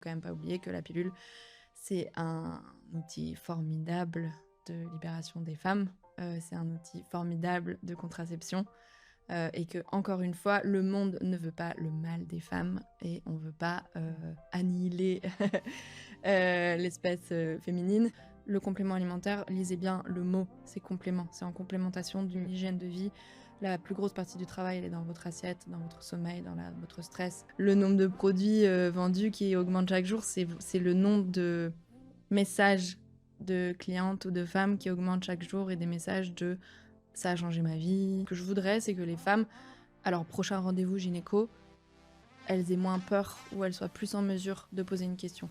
Quand même pas oublier que la pilule, c'est un outil formidable de libération des femmes, c'est un outil formidable de contraception, et que encore une fois, le monde ne veut pas le mal des femmes et on veut pas, annihiler, l'espèce, féminine. Le complément alimentaire, lisez bien le mot, c'est complément, c'est en complémentation d'une hygiène de vie. La plus grosse partie du travail, elle est dans votre assiette, dans votre sommeil, votre stress. Le nombre de produits vendus qui augmente chaque jour, c'est le nombre de messages de clientes ou de femmes qui augmentent chaque jour et des messages de ça a changé ma vie. Ce que je voudrais, c'est que les femmes, à leur prochain rendez-vous gynéco, elles aient moins peur ou elles soient plus en mesure de poser une question.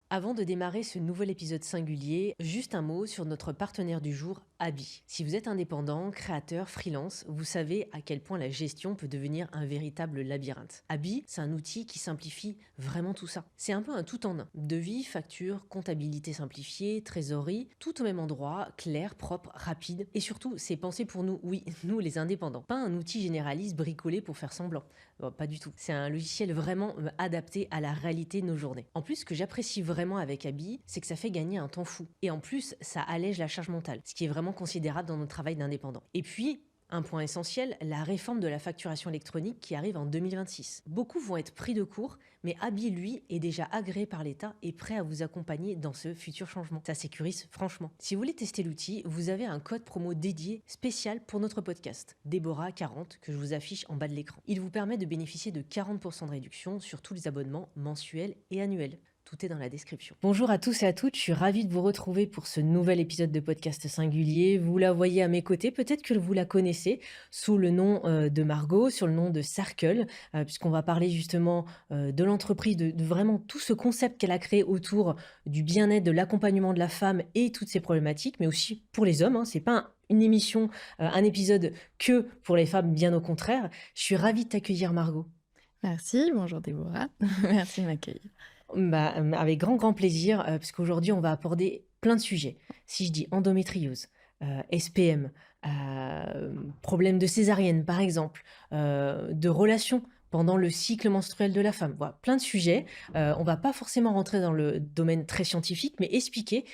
Avant de démarrer ce nouvel épisode singulier, juste un mot sur notre partenaire du jour, Abi. Si vous êtes indépendant, créateur, freelance, vous savez à quel point la gestion peut devenir un véritable labyrinthe. Abi, c'est un outil qui simplifie vraiment tout ça. C'est un peu un tout en un. Devis, facture, comptabilité simplifiée, trésorerie, tout au même endroit, clair, propre, rapide. Et surtout, c'est pensé pour nous, oui, nous les indépendants. Pas un outil généraliste bricolé pour faire semblant. Bon, pas du tout. C'est un logiciel vraiment adapté à la réalité de nos journées. En plus, ce que j'apprécie vraiment avec Abi, c'est que ça fait gagner un temps fou. Et en plus, ça allège la charge mentale, ce qui est vraiment considérable dans notre travail d'indépendant. Et puis, un point essentiel, la réforme de la facturation électronique qui arrive en 2026. Beaucoup vont être pris de court, mais Abi, lui, est déjà agréé par l'État et prêt à vous accompagner dans ce futur changement. Ça sécurise franchement. Si vous voulez tester l'outil, vous avez un code promo dédié spécial pour notre podcast, Déborah40, que je vous affiche en bas de l'écran. Il vous permet de bénéficier de 40% de réduction sur tous les abonnements mensuels et annuels. Tout est dans la description. Bonjour à tous et à toutes, je suis ravie de vous retrouver pour ce nouvel épisode de podcast singulier. Vous la voyez à mes côtés, peut-être que vous la connaissez sous le nom de Margot, sur le nom de Circle, puisqu'on va parler justement de l'entreprise, de vraiment tout ce concept qu'elle a créé autour du bien-être, de l'accompagnement de la femme et toutes ces problématiques, mais aussi pour les hommes. C'est pas une émission, un épisode que pour les femmes, bien au contraire. Je suis ravie de t'accueillir, Margot. Merci, bonjour Déborah, merci de m'accueillir. Avec grand plaisir, puisqu'aujourd'hui on va aborder plein de sujets. Si je dis endométriose, SPM, problème de césarienne par exemple, de relations pendant le cycle menstruel de la femme. Voilà, plein de sujets. On va pas forcément rentrer dans le domaine très scientifique, mais expliquer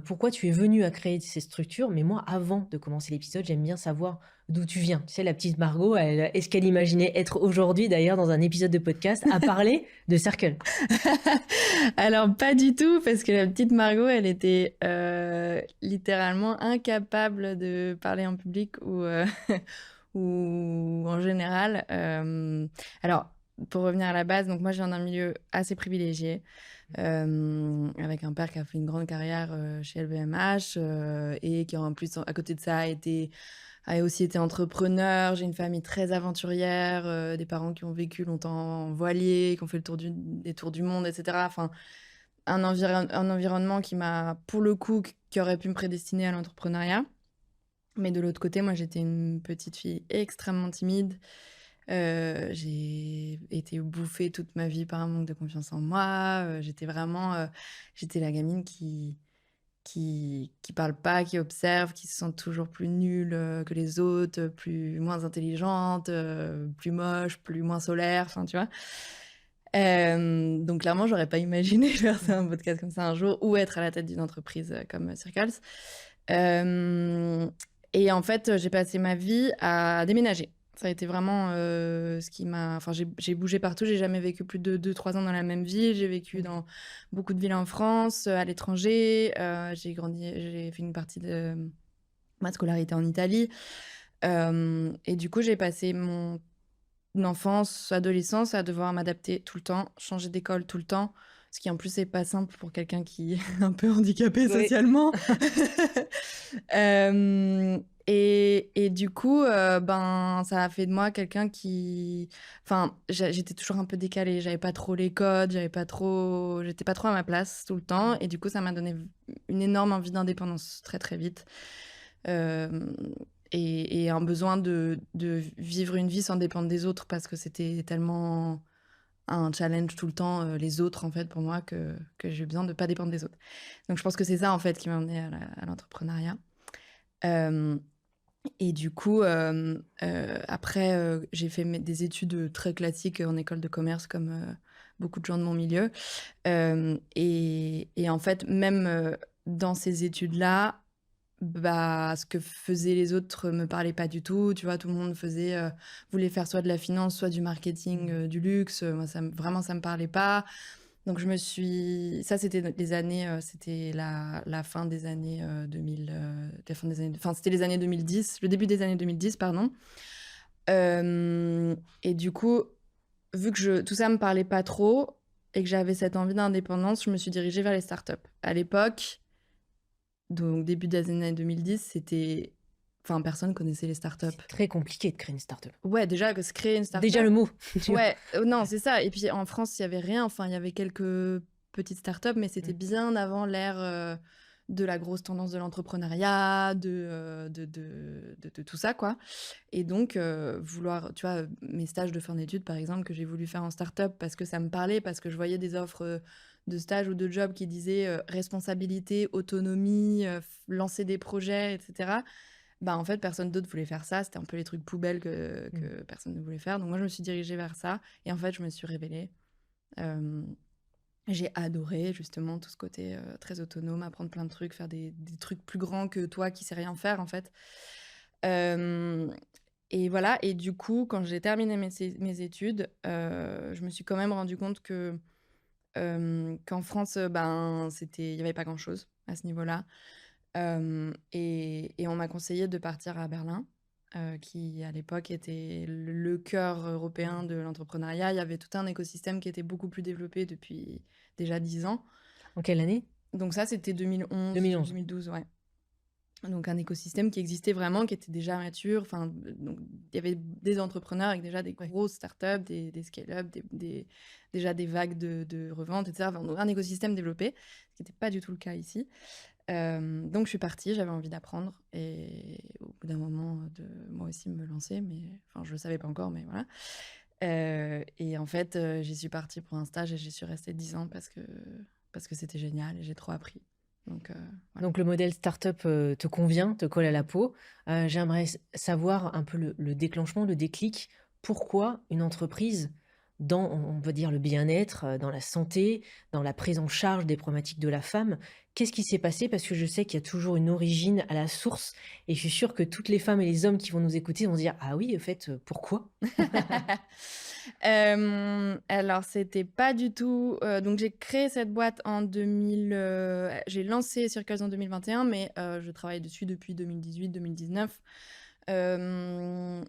pourquoi tu es venu à créer ces structures. Mais moi, avant de commencer l'épisode, j'aime bien savoir d'où tu viens. Tu sais, la petite Margot, est-ce qu'elle imaginait être aujourd'hui, d'ailleurs, dans un épisode de podcast, à parler de Circle? Alors pas du tout, parce que la petite Margot, elle était littéralement incapable de parler en public ou, ou en général. Alors, pour revenir à la base, donc moi je viens d'un milieu assez privilégié, avec un père qui a fait une grande carrière chez LVMH et qui en plus, à côté de ça, a aussi été entrepreneur. J'ai une famille très aventurière, des parents qui ont vécu longtemps en voilier, qui ont fait des tours du monde, etc. Enfin, un environnement qui m'a, pour le coup, qui aurait pu me prédestiner à l'entrepreneuriat. Mais de l'autre côté, moi, j'étais une petite fille extrêmement timide. J'ai été bouffée toute ma vie par un manque de confiance en moi. J'étais la gamine qui parle pas, qui observe, qui se sent toujours plus nulle que les autres, moins intelligente, plus moche, moins solaire, enfin tu vois. Donc clairement, j'aurais pas imaginé faire un podcast comme ça un jour ou être à la tête d'une entreprise comme Circles. Euh, et en fait, j'ai passé ma vie à déménager. Ça a été vraiment ce qui m'a... Enfin, j'ai bougé partout, j'ai jamais vécu plus de 2-3 ans dans la même ville. J'ai vécu dans beaucoup de villes en France, à l'étranger. J'ai fait une partie de ma scolarité en Italie. Et du coup, j'ai passé mon enfance, adolescence à devoir m'adapter tout le temps, changer d'école tout le temps. Ce qui en plus est pas simple pour quelqu'un qui est un peu handicapé Oui. socialement. Et du coup, ben, ça a fait de moi quelqu'un qui... Enfin, j'étais toujours un peu décalée. J'avais pas trop les codes, j'étais pas trop à ma place tout le temps. Et du coup, ça m'a donné une énorme envie d'indépendance très, très vite. Euh, et un besoin de vivre une vie sans dépendre des autres parce que c'était tellement un challenge tout le temps, les autres, en fait, pour moi, que j'ai besoin de pas dépendre des autre. Donc je pense que c'est ça, en fait, qui m'a amenée à l'entrepreneuriat. Euh, Et du coup, après, j'ai fait des études très classiques en école de commerce comme beaucoup de gens de mon milieu. Et en fait, même dans ces études-là, bah, ce que faisaient les autres me parlait pas du tout. Tu vois, tout le monde voulait faire soit de la finance, soit du marketing, Mmh. du luxe. Moi, vraiment, ça me parlait pas. Donc ça, c'était les années, c'était la fin des années 2000, la fin des années, enfin, c'était les années 2010, le début des années 2010, pardon. Et du coup, vu que tout ça me parlait pas trop et que j'avais cette envie d'indépendance, je me suis dirigée vers les startups. À l'époque, donc début des années 2010, enfin, personne connaissait les startups. C'est très compliqué de créer une start-up. Ouais, déjà, que se créer une Déjà startup. le mot, tu vois? Ouais, non, c'est ça. Et puis en France, il y avait rien. Enfin, il y avait quelques petites startups, mais c'était Mmh. bien avant l'ère de la grosse tendance de l'entrepreneuriat, de tout ça, quoi. Et donc, tu vois, mes stages de fin d'études, par exemple, que j'ai voulu faire en startup parce que ça me parlait, parce que je voyais des offres de stage ou de job qui disaient responsabilité, autonomie, lancer des projets, etc. Bah, en fait, personne d'autre voulait faire ça. C'était un peu les trucs poubelles Mmh. que personne ne voulait faire. Donc moi, je me suis dirigée vers ça et en fait, je me suis révélée. Hem, j'ai adoré justement tout ce côté, très autonome, apprendre plein de trucs, faire des trucs plus grands que toi qui sais rien faire, en fait. Hem et voilà. Et du coup, quand j'ai terminé mes études, je me suis quand même rendu compte qu'en France, ben, il y avait pas grand-chose à ce niveau-là. Et on m'a conseillé de partir à Berlin, qui à l'époque était le cœur européen Mmh. de l'entrepreneuriat. Il y avait tout un écosystème qui était beaucoup plus développé depuis déjà 10 ans. En quelle année? Donc ça, c'était 2011. 2011-2012, ouais. Donc un écosystème qui existait vraiment, qui était déjà mature. Enfin, donc il y avait des entrepreneurs avec déjà des Ouais. grosses startups, des scale-up, déjà des vagues de revente, etc. Enfin, donc un écosystème développé, ce qui n'était pas du tout le cas ici. Donc je suis partie, j'avais envie d'apprendre et au bout d'un moment, de moi aussi me lancer, mais enfin je le savais pas encore, mais voilà. Et en fait, j'y suis partie pour un stage et j'y suis restée 10 ans parce que c'était génial et j'ai trop appris. Donc voilà. Donc le modèle start-up, te convient, te colle à la peau. J'aimerais savoir un peu le déclenchement, le déclic. Pourquoi une entreprise dans, on va dire, le bien-être, dans la santé, dans la prise en charge des problématiques de la femme? Qu'est-ce qui s'est passé? Parce que je sais qu'il y a toujours une origine à la source et je suis sûre que toutes les femmes et les hommes qui vont nous écouter vont se dire: «Ah oui, au fait, pourquoi?» Alors c'était pas du tout, donc j'ai créé cette boîte en 2000, j'ai lancé Circles en 2021, mais je travaille dessus depuis 2018-2019. Hem,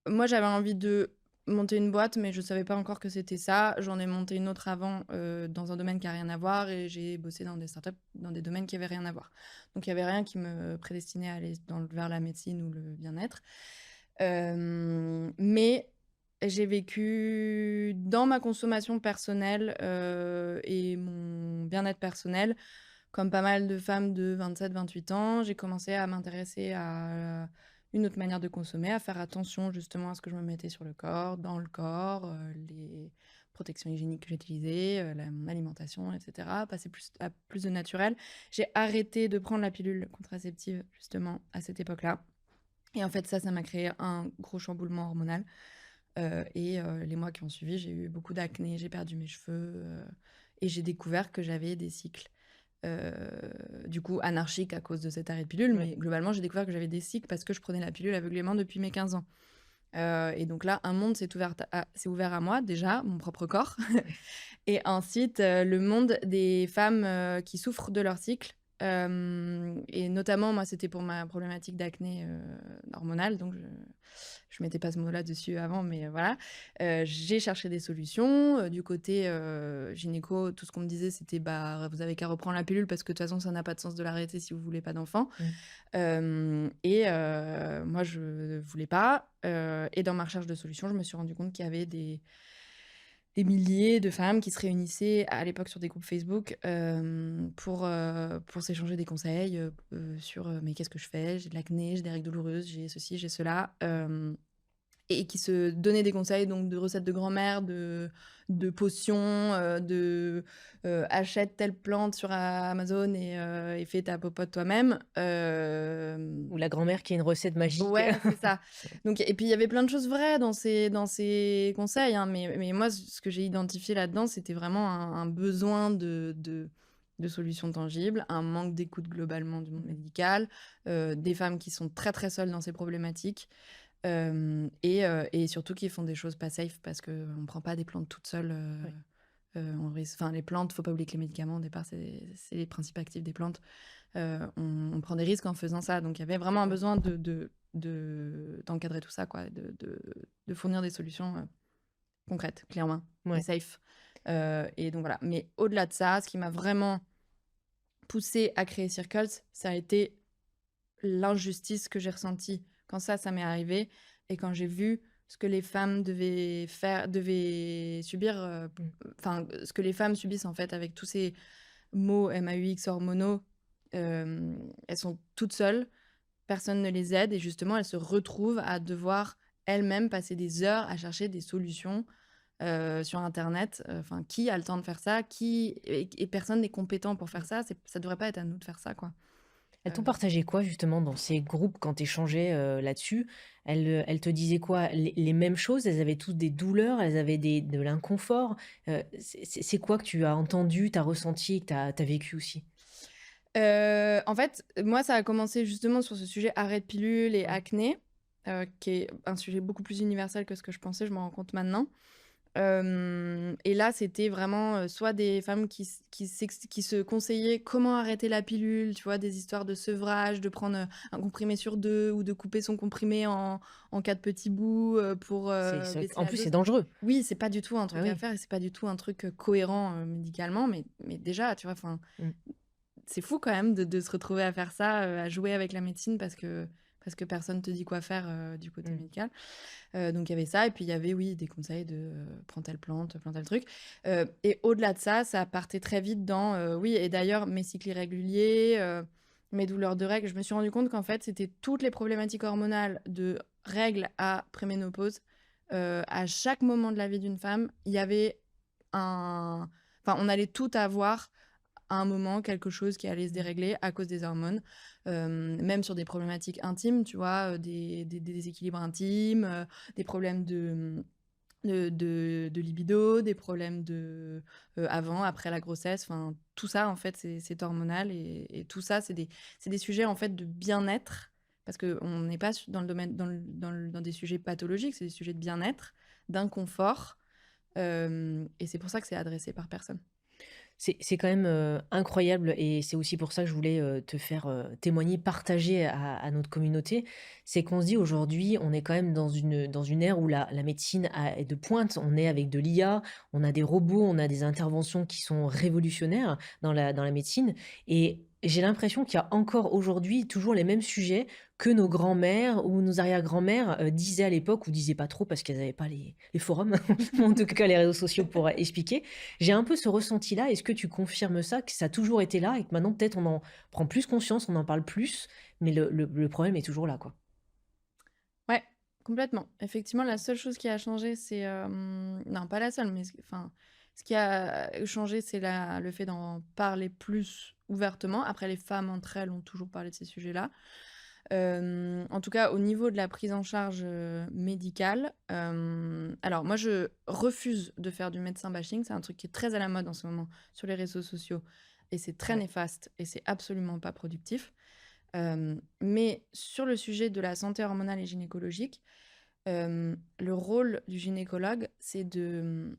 moi j'avais envie de monter une boîte, mais je savais pas encore que c'était ça. J'en ai monté une autre avant, dans un domaine qui a rien à voir et j'ai bossé dans des startups, dans des domaines qui avaient rien à voir. Donc il y avait rien qui me prédestinait à aller vers la médecine ou le bien-être. Mais j'ai vécu dans ma consommation personnelle, et mon bien-être personnel, comme pas mal de femmes de 27-28 ans, j'ai commencé à m'intéresser à une autre manière de consommer, à faire attention justement à ce que je me mettais sur le corps, dans le corps, les protections hygiéniques que j'utilisais, mon alimentation, et cetera. Passer à plus de naturel. J'ai arrêté de prendre la pilule contraceptive justement à cette époque-là. Et en fait, ça m'a créé un gros chamboulement hormonal. Les mois qui ont suivi, j'ai eu beaucoup d'acné, j'ai perdu mes cheveux, et j'ai découvert que j'avais des cycles, heu, du coup anarchiques à cause de cet arrêt de pilule, Ouais. mais globalement, j'ai découvert que j'avais des cycles parce que je prenais la pilule aveuglément depuis mes 15 ans. Et donc là, un monde s'est ouvert à moi, déjà, mon propre corps. Et ensuite, le monde des femmes, qui souffrent de leur cycle, et notamment, moi, c'était pour ma problématique d'acné, hormonale, donc je mettais pas ce mot-là dessus avant, mais voilà. J'ai cherché des solutions, du côté, gynéco, tout ce qu'on me disait, c'était: «Bah, vous avez qu'à reprendre la pilule parce que de toute façon, ça n'a pas de sens de l'arrêter si vous voulez pas d'enfant». Mmh. Moi, je voulais pas, et dans ma recherche de solutions, je me suis rendu compte qu'il y avait des milliers de femmes qui se réunissaient à l'époque sur des groupes Facebook, pour s'échanger des conseils, sur, «Mais qu'est-ce que je fais? J'ai de l'acné, j'ai des règles douloureuses, j'ai ceci, j'ai cela». et qui se donnait des conseils donc de recettes de grand-mère, de potions, achète telle plante sur Amazon et fais ta popote toi-même. Ou la grand-mère qui a une recette magique. Ouais, c'est ça. Donc et puis il y avait plein de choses vraies dans ces conseils, hein, mais moi ce que j'ai identifié là-dedans, c'était vraiment un besoin de solutions tangibles, un manque d'écoute globalement du monde médical, des femmes qui sont très, très seules dans ces problématiques. Et surtout qui font des choses pas safe parce qu'on prend pas des plantes toutes seules. Ouais. Enfin, les plantes, faut pas oublier que les médicaments, au départ, c'est les principes actifs des plantes. On prend des risques en faisant ça. Donc, il y avait vraiment un Ouais. besoin d'encadrer tout ça, quoi, de fournir des solutions concrètes, clairement, et Ouais. safe. Et donc, voilà. Mais au-delà de ça, ce qui m'a vraiment poussée à créer Circles, ça a été l'injustice que j'ai ressentie quand ça m'est arrivé et quand j'ai vu ce que les femmes devaient subir, Mmh. enfin, ce que les femmes subissent en fait avec tous ces mots MAUX hormonaux. Elles sont toutes seules, personne ne les aide et justement elles se retrouvent à devoir elles-mêmes passer des heures à chercher des solutions sur internet. Enfin, qui a le temps de faire ça? Et personne n'est compétent pour faire ça. Ça devrait pas être à nous de faire ça, quoi. Elles t'ont Heu partagé quoi justement dans ces groupes quand tu échangeais, là-dessus? Elles te disaient quoi? Les mêmes choses? Elles avaient toutes des douleurs? Elles avaient de l'inconfort? C'est quoi que tu as entendu, tu as ressenti et que tu as vécu aussi? En fait, moi, ça a commencé justement sur ce sujet arrêt de pilule et Ouais. acné, qui est un sujet beaucoup plus universel que ce que je pensais, je m'en rends compte maintenant. Et là, c'était vraiment, soit des femmes qui se conseillaient comment arrêter la pilule, tu vois? Des histoires de sevrage, de prendre, un comprimé sur 2 ou de couper son comprimé en 4 petits bouts, pour, C'est vrai baisser qu'en la plus, c'est dose. dangereux. Oui, c'est pas du tout un Ah truc à oui. faire et c'est pas du tout un truc, cohérent, médicalement, mais déjà, tu vois? Enfin, Mmh. c'est fou quand même de se retrouver à faire ça, à jouer avec la médecine parce que personne te dit quoi faire, du côté Mmh. médical. Donc il y avait ça et puis il y avait, oui, des conseils de, prends telle plante, prends tel truc. Et au-delà de ça, ça partait très vite dans, oui et d'ailleurs mes cycles irréguliers, mes douleurs de règles. Je me suis rendu compte qu'en fait, c'était toutes les problématiques hormonales de règles à préménopause. À chaque moment de la vie d'une femme, il y avait un enfin, on allait tout avoir à un moment quelque chose qui allait se Mmh. dérégler à cause des hormones. Même sur des problématiques intimes, tu vois? Des déséquilibres intimes, des problèmes de libido, des problèmes avant, après la grossesse, enfin tout ça en fait c'est hormonal et tout ça c'est des sujets en fait de bien-être parce qu'on n'est pas dans le domaine dans des sujets pathologiques, c'est des sujets de bien-être, d'inconfort, et c'est pour ça que c'est adressé par personne. C'est quand même, incroyable et c'est aussi pour ça que je voulais, te faire, témoigner, partager à notre communauté. C'est qu'on se dit aujourd'hui, on est quand même dans une ère où la médecine est de pointe. On est avec de l'IA, on a des robots, on a des interventions qui sont révolutionnaires dans la médecine et j'ai l'impression qu'il y a encore aujourd'hui toujours les mêmes sujets que nos grands-mères ou nos arrière-grand-mères, disaient à l'époque ou disaient pas trop parce qu'elles n'avaient pas les forums, ou en tout cas les réseaux sociaux pour, expliquer. J'ai un peu ce ressenti-là. Est-ce que tu confirmes ça, que ça a toujours été là et que maintenant peut-être on en prend plus conscience, on en parle plus, mais le problème est toujours là, quoi? Ouais, complètement. Effectivement, la seule chose qui a changé, c'est, non, pas la seule, mais ce qui a changé, c'est le fait d'en parler plus ouvertement. Après, les femmes entre elles ont toujours parlé de ces sujets-là. En tout cas, au niveau de la prise en charge, médicale, alors moi, je refuse de faire du médecin bashing. C'est un truc qui est très à la mode en ce moment sur les réseaux sociaux et c'est très Ouais. néfaste et c'est absolument pas productif. Mais sur le sujet de la santé hormonale et gynécologique, le rôle du gynécologue, c'est de,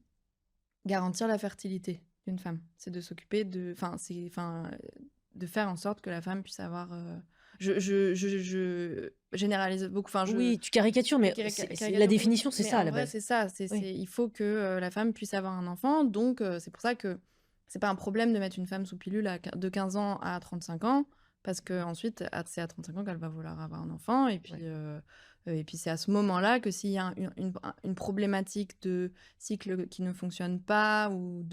garantir la fertilité d'une femme. C'est de s'occuper de faire en sorte que la femme puisse avoir, je généralise beaucoup, enfin Oui, tu caricatures, je mais c'est la caricature beaucoup, définition, c'est mais ça à en la vrai, base. c'est ça, Oui, il faut que, la femme puisse avoir un enfant, donc c'est pour ça que c'est pas un problème de mettre une femme sous pilule de 15 ans à 35 ans, parce qu'ensuite, c'est à 35 ans qu'elle va vouloir avoir un enfant ouais. et puis c'est à ce moment-là que s'il y a une problématique de cycle qui ne fonctionne pas ou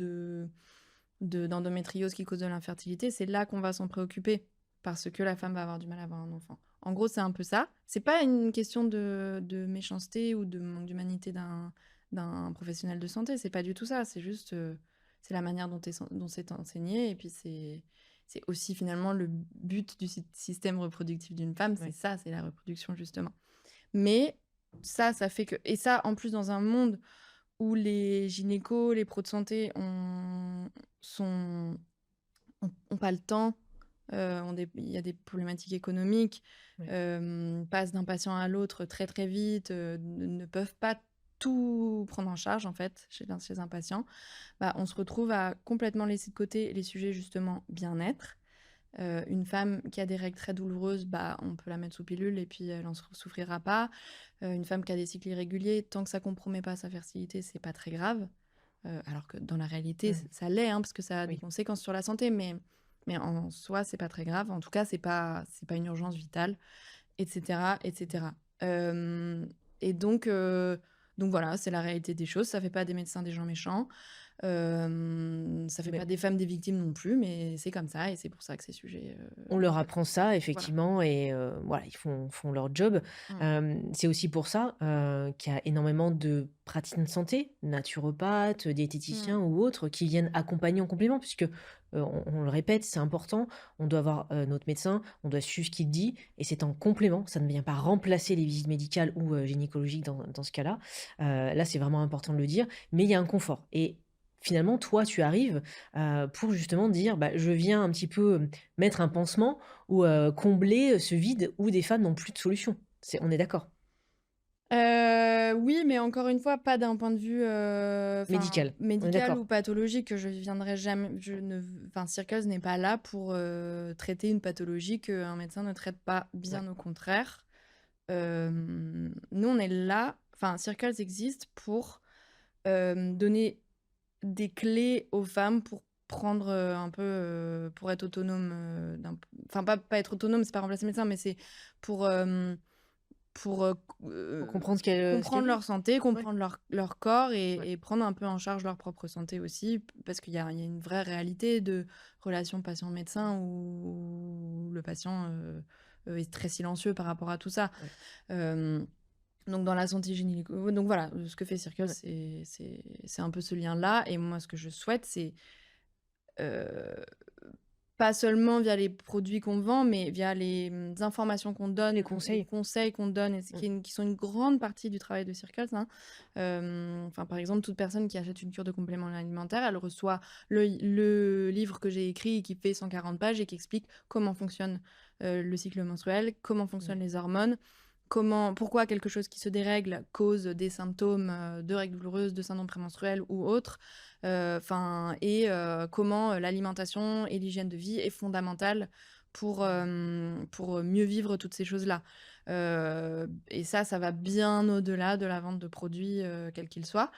d'endométriose qui cause de l'infertilité, c'est là qu'on va s'en préoccuper, parce que la femme va avoir du mal à avoir un enfant. En gros, c'est un peu ça. C'est pas une question de méchanceté ou de manque d'humanité d'un professionnel de santé. C'est pas du tout ça. C'est juste, c'est la manière dont c'est enseigné. Et puis, c'est aussi finalement le but du système reproductif d'une femme. C'est Ouais. ça, c'est la reproduction, justement. Mais ça fait que. Et ça, en plus, dans un monde où les gynécos, les pros de santé ont pas le temps, il y a des problématiques économiques, Ouais. passent d'un patient à l'autre très très vite, ne peuvent pas tout prendre en charge en fait chez un patient, bah, on se retrouve à complètement laisser de côté les sujets justement bien-être. Une femme qui a des règles très douloureuses, bah, on peut la mettre sous pilule et puis elle en souffrira pas. Une femme qui a des cycles irréguliers, tant que ça compromet pas sa fertilité, c'est pas très grave. Alors que dans la réalité, Mmh. ça l'est, hein, parce que ça a des Oui. conséquences sur la santé, mais en soi, c'est pas très grave. En tout cas, c'est pas une urgence vitale, et cetera, et cetera. Et donc voilà, c'est la réalité des choses. Ça fait pas des médecins des gens méchants. Ça fait Mais pas des femmes des victimes non plus, mais c'est comme ça et c'est pour ça que ces sujets, on leur traitent. apprend ça Voilà. effectivement et voilà, ils font leur job. Mmh. C'est aussi pour ça, qu'il y a énormément de praticiens de santé, naturopathes, Mmh. diététiciens ou autres qui viennent accompagner en complément puisque, on le répète, c'est important, on doit avoir, notre médecin, on doit suivre ce qu'il dit et c'est en complément, ça ne vient pas remplacer les visites médicales ou, gynécologiques dans ce cas-là. Là, c'est vraiment important de le dire, mais il y a un confort et finalement, toi, tu arrives, pour justement dire: «Bah, je viens un petit peu, mettre un pansement ou combler, ce vide où des femmes n'ont plus de solution. On est d'accord? Oui, mais encore une fois, pas d'un point de vue, enfin, Médical, on est médical ou d'accord? pathologique. Enfin, Circles n'est pas là pour, traiter une pathologie qu'un médecin ne traite pas, Ouais. bien au contraire. Nous, on est là enfin, Circles existe pour, donner des clés aux femmes pour prendre, un peu, pour être autonome, enfin, pas être autonome, c'est pas remplacer le médecin, mais c'est pour, pour, Pour comprendre ce qu'elles comprendre vivent? leur santé, Ouais, comprendre leur corps ouais. et prendre un peu en charge leur propre santé aussi. Parce qu'il y a une vraie réalité de relation patient-médecin où le patient, est très silencieux par rapport à tout ça. Ouais, Hem, donc dans la santé gynéco donc voilà, ce que fait Circle, ouais. c'est un peu ce lien-là et moi ce que je souhaite, c'est, heu pas seulement via les produits qu'on vend, mais via les, informations qu'on donne, Les les conseils? conseils qu'on donne et ce Mmh. qui sont une grande partie du travail de Circles, hein. Enfin, par exemple, toute personne qui achète une cure de complément alimentaire, elle reçoit le livre que j'ai écrit qui fait 140 pages et qui explique comment fonctionne, le cycle menstruel, comment fonctionnent Ouais. les hormones, pourquoi quelque chose qui se dérègle cause des symptômes, de règles douloureuses, de syndrome prémenstruel ou autres. Enfin comment, l'alimentation et l'hygiène de vie est fondamentale pour mieux vivre toutes ces choses-là. Et ça va bien au-delà de la vente de produits, quels qu'ils soient.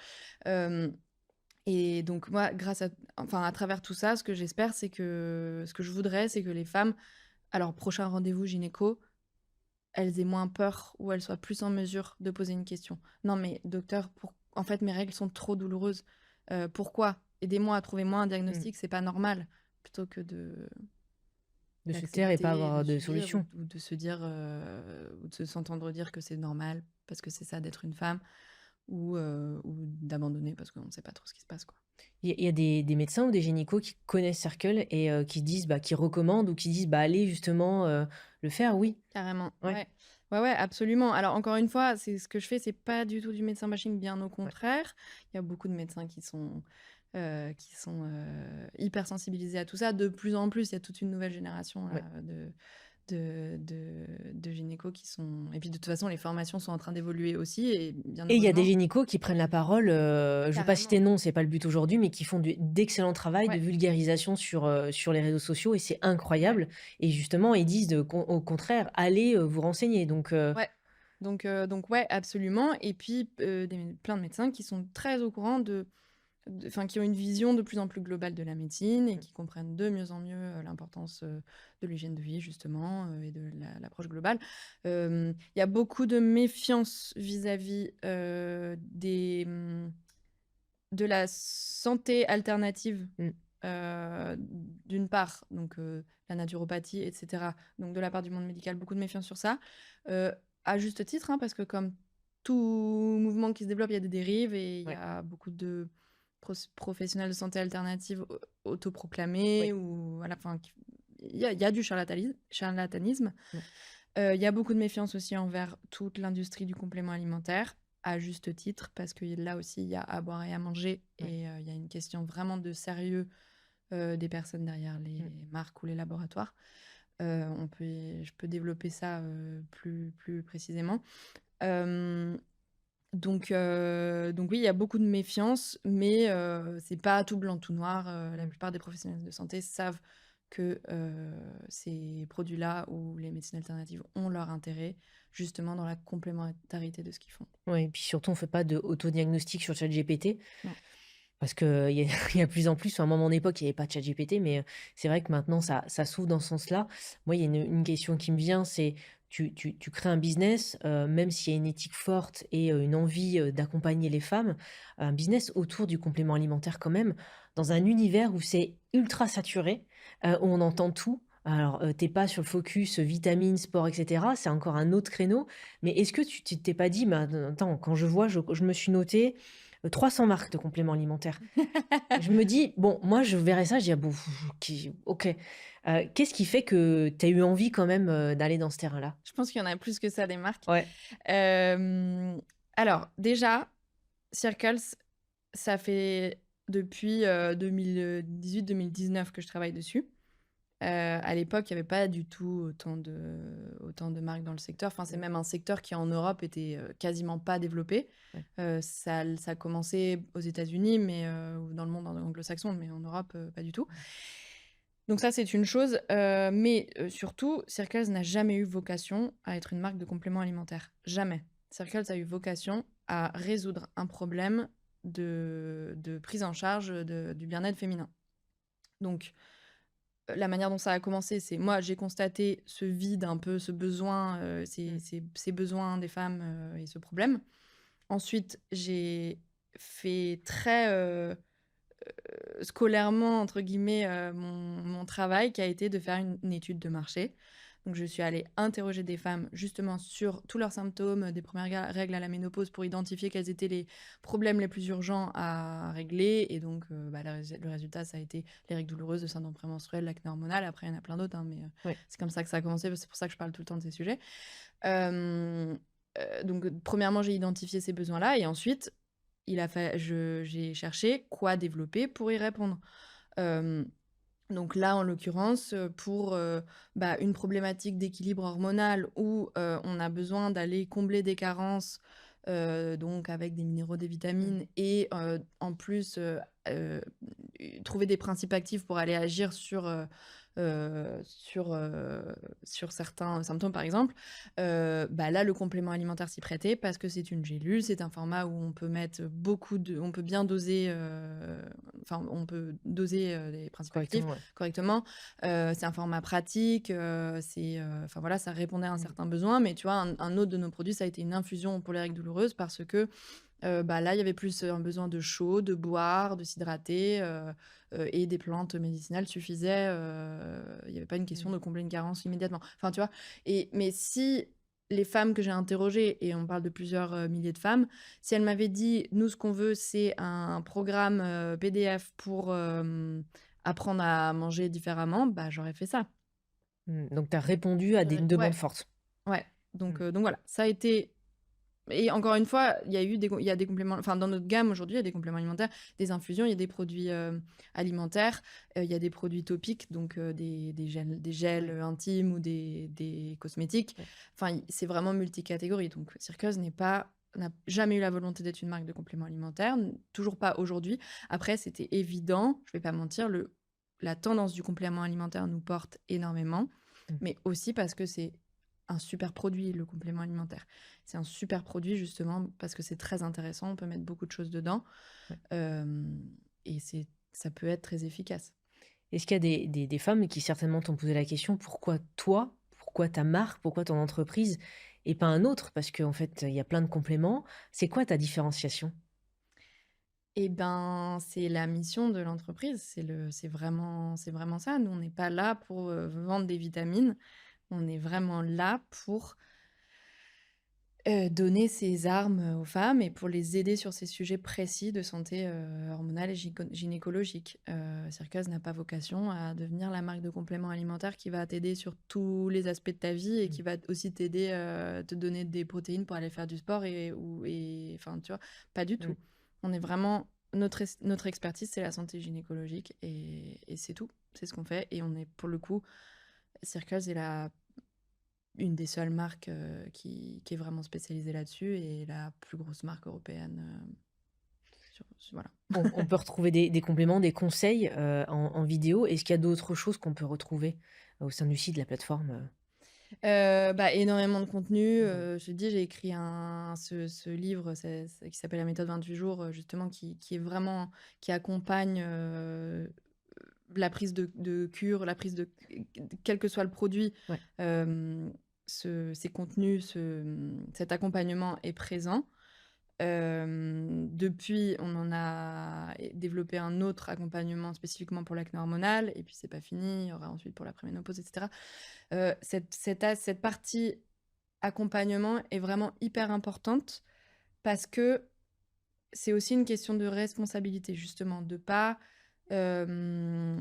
Hem et donc moi, à travers tout ça, ce que je voudrais, c'est que les femmes, à leur prochain rendez-vous gynéco, elles aient moins peur ou elles soient plus en mesure de poser une question. «Non mais docteur, en fait, mes règles sont trop douloureuses. Pourquoi? Aidez-moi à trouver moi un Mmh. diagnostic, c'est pas normal». Plutôt que De se taire et pas d'accepter, de avoir de subir solution. ou de se dire, ou de s'entendre dire que c'est normal parce que c'est ça d'être une femme ou d'abandonner parce qu'on ne sait pas trop ce qui se passe, quoi. Il y a des médecins ou des gynécos qui connaissent Circle et qui disent, bah, qui recommandent ou qui disent: «Bah, allez justement, le faire», oui? Carrément, Ouais, ouais. Ouais, ouais, absolument. Alors encore une fois, c'est ce que je fais, c'est pas du tout du médecin bashing, bien au ouais. contraire. Il y a beaucoup de médecins qui sont, hyper sensibilisés à tout ça. De plus en plus, il y a toute une nouvelle génération là, Ouais. de gynécos qui sont et puis de toute façon, les formations sont en train d'évoluer aussi et bien Et il y a des heureusement. gynécos qui prennent la parole, je vais pas citer Carrément. de nom, c'est pas le but aujourd'hui, mais qui font d'excellent travail de Ouais, vulgarisation sur les réseaux sociaux et c'est ouais, incroyable et justement ils disent au contraire: «Allez, vous renseigner» ouais. Donc ouais, absolument et puis, plein de médecins qui sont très au courant enfin, qui ont une vision de plus en plus globale de la médecine et mmh, qui comprennent de mieux en mieux, l'importance, de l'hygiène de vie justement, et de l'approche globale. Il y a beaucoup de méfiance vis-à-vis, de la santé alternative, mmh, d'une part, donc la naturopathie, etc. Donc de la part du monde médical, beaucoup de méfiance sur ça. À juste titre, hein, parce que comme tout mouvement qui se développe, il y a des dérives et il y Ouais. a beaucoup de professionnels de santé alternative Oui. autoproclamés ou voilà, enfin, il y a du charlatanisme. Mm. Il y a beaucoup de méfiance aussi envers toute l'industrie du complément alimentaire, à juste titre, parce que là aussi, il y a à boire et à manger, Ouais. et il y a une question vraiment de sérieux des personnes derrière les Mm. marques ou les laboratoires. Je peux développer ça plus précisément. Euh, donc oui, il y a beaucoup de méfiance, mais c'est pas tout blanc, tout noir. La Mm. plupart des professionnels de santé savent que ces produits-là ou les médecines alternatives ont leur intérêt justement dans la complémentarité de ce qu'ils font. Ouais, et puis surtout, on fait pas de autodiagnostic sur ChatGPT Non. parce qu'il y a il y a plus en plus, enfin, moi, à mon époque, il y avait pas de ChatGPT, mais c'est vrai que maintenant ça s'ouvre dans ce sens-là. Moi, il y a une question qui me vient, c'est tu crées un business, même s'il y a une éthique forte et une envie, d'accompagner les femmes, un business autour du complément alimentaire quand même, dans un univers où c'est ultra saturé, où on entend tout. Alors, tu pas sur le focus, vitamines, sport et cetera, c'est encore un autre créneau. Mais est-ce que tu t'es pas dit: «Mais attends, quand je vois, je me suis noté, 300 marques de compléments alimentaires». Je me dis: «Bon, moi, je verrais ça, je dis: «Ah bon, qui OK». Qu'est-ce qui fait que tu as eu envie quand même, d'aller dans ce terrain-là? Je pense qu'il y en a plus que ça des marques. Ouais. Euh, alors déjà, Circles, ça fait depuis 2018-2019 que je travaille dessus. À l'époque, il y avait pas du tout autant de marques dans le secteur. Enfin, c'est Mmh. même un secteur qui, en Europe, était quasiment pas développé. Ouais. Ça a commencé aux États-Unis, mais ou dans le monde anglo-saxon, mais en Europe, pas du tout. Donc ça, c'est une chose. Mais surtout, Circles n'a jamais eu vocation à être une marque de compléments alimentaires. Jamais. Circles a eu vocation à résoudre un problème de prise en charge du bien-être féminin. Donc, la manière dont ça a commencé, c'est moi, j'ai constaté ce vide un peu, ce besoin, Mmh. ces besoins des femmes, et ce problème. Ensuite, j'ai fait très, scolairement, entre guillemets, mon travail qui a été de faire une étude de marché. Donc je suis allée interroger des femmes justement sur tous leurs symptômes, des premières règles à la ménopause pour identifier quels étaient les problèmes les plus urgents à régler. Et donc le résultat, ça a été les règles douloureuses, le syndrome prémenstruel, l'acné hormonal. Après, il y en a plein d'autres, hein, mais Ouais. c'est comme ça que ça a commencé. C'est pour ça que je parle tout le temps de ces sujets. Euh, donc premièrement, j'ai identifié ces besoins-là, et ensuite, j'ai cherché quoi développer pour y répondre. Euh, donc là, en l'occurrence, pour une problématique d'équilibre hormonal où on a besoin d'aller combler des carences, donc avec des minéraux, des Mmh. vitamines, et en plus euh, trouver des principes actifs pour aller agir euh, sur, euh, sur certains symptômes, par exemple, là, le complément alimentaire s'y prêtait parce que c'est une gélule, c'est un format où on peut mettre on peut bien doser, on peut doser les principes actifs Correctement, ouais. correctement. C'est un format pratique, voilà, ça répondait à un Mmh. certain besoin. Mais tu vois, un autre de nos produits, ça a été une infusion pour les règles douloureuses parce que là, il y avait plus un besoin de chaud, de boire, de s'hydrater, et des plantes médicinales suffisaient. Il n'y avait pas une question Mmh. de combler une carence immédiatement. Enfin, tu vois. Mais si les femmes que j'ai interrogées, et on parle de plusieurs milliers de femmes, si elles m'avaient dit, nous, ce qu'on veut, c'est un programme PDF pour apprendre à manger différemment, bah, j'aurais fait ça. Mmh. Donc tu as répondu à une demande Ouais, forte. ouais. Mmh. Donc voilà, ça a été. Et encore une fois, il y a des compléments, enfin dans notre gamme aujourd'hui, il y a des compléments alimentaires, des infusions, il y a des produits alimentaires, il y a des produits topiques, donc des gels Ouais. intimes ou des cosmétiques. Ouais. Enfin, c'est vraiment multicatégorie. Donc Circus n'a jamais eu la volonté d'être une marque de compléments alimentaires, toujours pas aujourd'hui. Après, c'était évident, je vais pas mentir, la tendance du complément alimentaire nous porte énormément, Mmh. mais aussi parce que c'est un super produit, le complément alimentaire. C'est un super produit justement parce que c'est très intéressant, on peut mettre beaucoup de choses dedans, Ouais. euh, et ça peut être très efficace. Est-ce qu'il y a des femmes qui certainement t'ont posé la question: «Pourquoi toi? Pourquoi ta marque? Pourquoi ton entreprise et pas un autre?» Parce qu'en fait, il y a plein de compléments. C'est quoi ta différenciation? Et ben, c'est la mission de l'entreprise, c'est vraiment ça. Nous, on n'est pas là pour, vendre des vitamines. On est vraiment là pour, donner ces armes, aux femmes et pour les aider sur ces sujets précis de santé, hormonale et gynécologique. Circus n'a pas vocation à devenir la marque de compléments alimentaires qui va t'aider sur tous les aspects de ta vie et Mmh. qui va aussi t'aider, te donner des protéines pour aller faire du sport et enfin, tu vois? Pas du Mmh. tout. On est vraiment notre expertise, c'est la santé gynécologique et c'est tout. C'est ce qu'on fait et on est pour le coup, Circles est la une des seules marques, qui est vraiment spécialisée là-dessus et la plus grosse marque européenne, voilà. On peut retrouver des compléments, des conseils, en vidéo. Est-ce qu'il y a d'autres choses qu'on peut retrouver au sein du site, de la plateforme? Bah, énormément de contenu, Mmh. je te dis, j'ai écrit ce livre, c'est qui s'appelle «La méthode 28 jours», justement qui est vraiment qui accompagne, la prise de cure, la prise de quel que soit le produit, Ouais. ces contenus, cet accompagnement est présent. Depuis, on en a développé un autre accompagnement spécifiquement pour l'acné hormonal et puis c'est pas fini, il y aura ensuite pour la préménopause et cetera. Cette partie accompagnement est vraiment hyper importante parce que c'est aussi une question de responsabilité justement, de pas vendre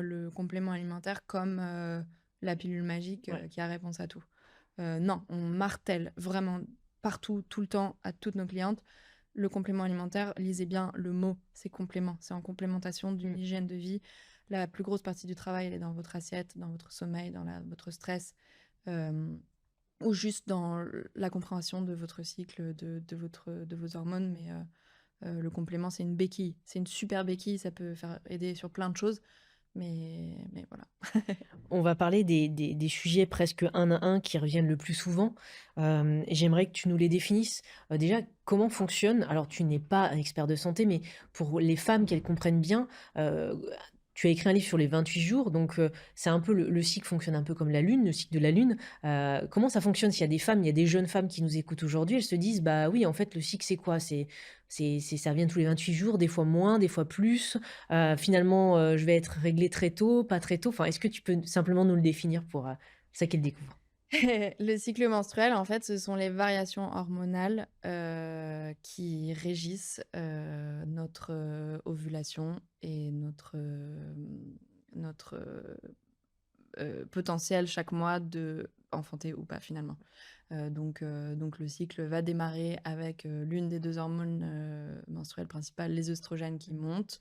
le complément alimentaire comme, la pilule magique, Ouais. qui a réponse à tout. Non, on martèle vraiment partout, tout le temps, à toutes nos clientes, le complément alimentaire, lisez bien le mot, c'est complément, c'est en complémentation d'une Mmh. hygiène de vie. La plus grosse partie du travail, elle est dans votre assiette, dans votre sommeil, votre stress, hem, ou juste dans la compréhension de votre cycle, de vos hormones, mais le complément, c'est une béquille. C'est une super béquille, ça peut faire aider sur plein de choses, mais voilà. On va parler des sujets presque un à un qui reviennent le plus souvent. J'aimerais que tu nous les définisses. Déjà, comment fonctionne alors tu n'es pas un expert de santé, mais pour les femmes qu'elles comprennent bien, heu, tu as écrit un livre sur les 28 jours, donc c'est un peu le cycle fonctionne un peu comme la lune, le cycle de la lune. Comment ça fonctionne? S'il y a des femmes, il y a des jeunes femmes qui nous écoutent aujourd'hui, elles se disent: «Bah oui, en fait, le cycle, c'est quoi? C'est ça revient tous les 28 jours, des fois moins, des fois plus. Finalement, je vais être réglée très tôt, pas très tôt. Enfin, est-ce que tu peux simplement nous le définir pour, celles qui le découvrent? Le cycle menstruel, en fait, ce sont les variations hormonales, qui régissent, notre, ovulation et notre potentiel chaque mois de enfanter ou pas finalement. Donc le cycle va démarrer avec, l'une des 2 hormones, menstruelles principales, les œstrogènes qui montent,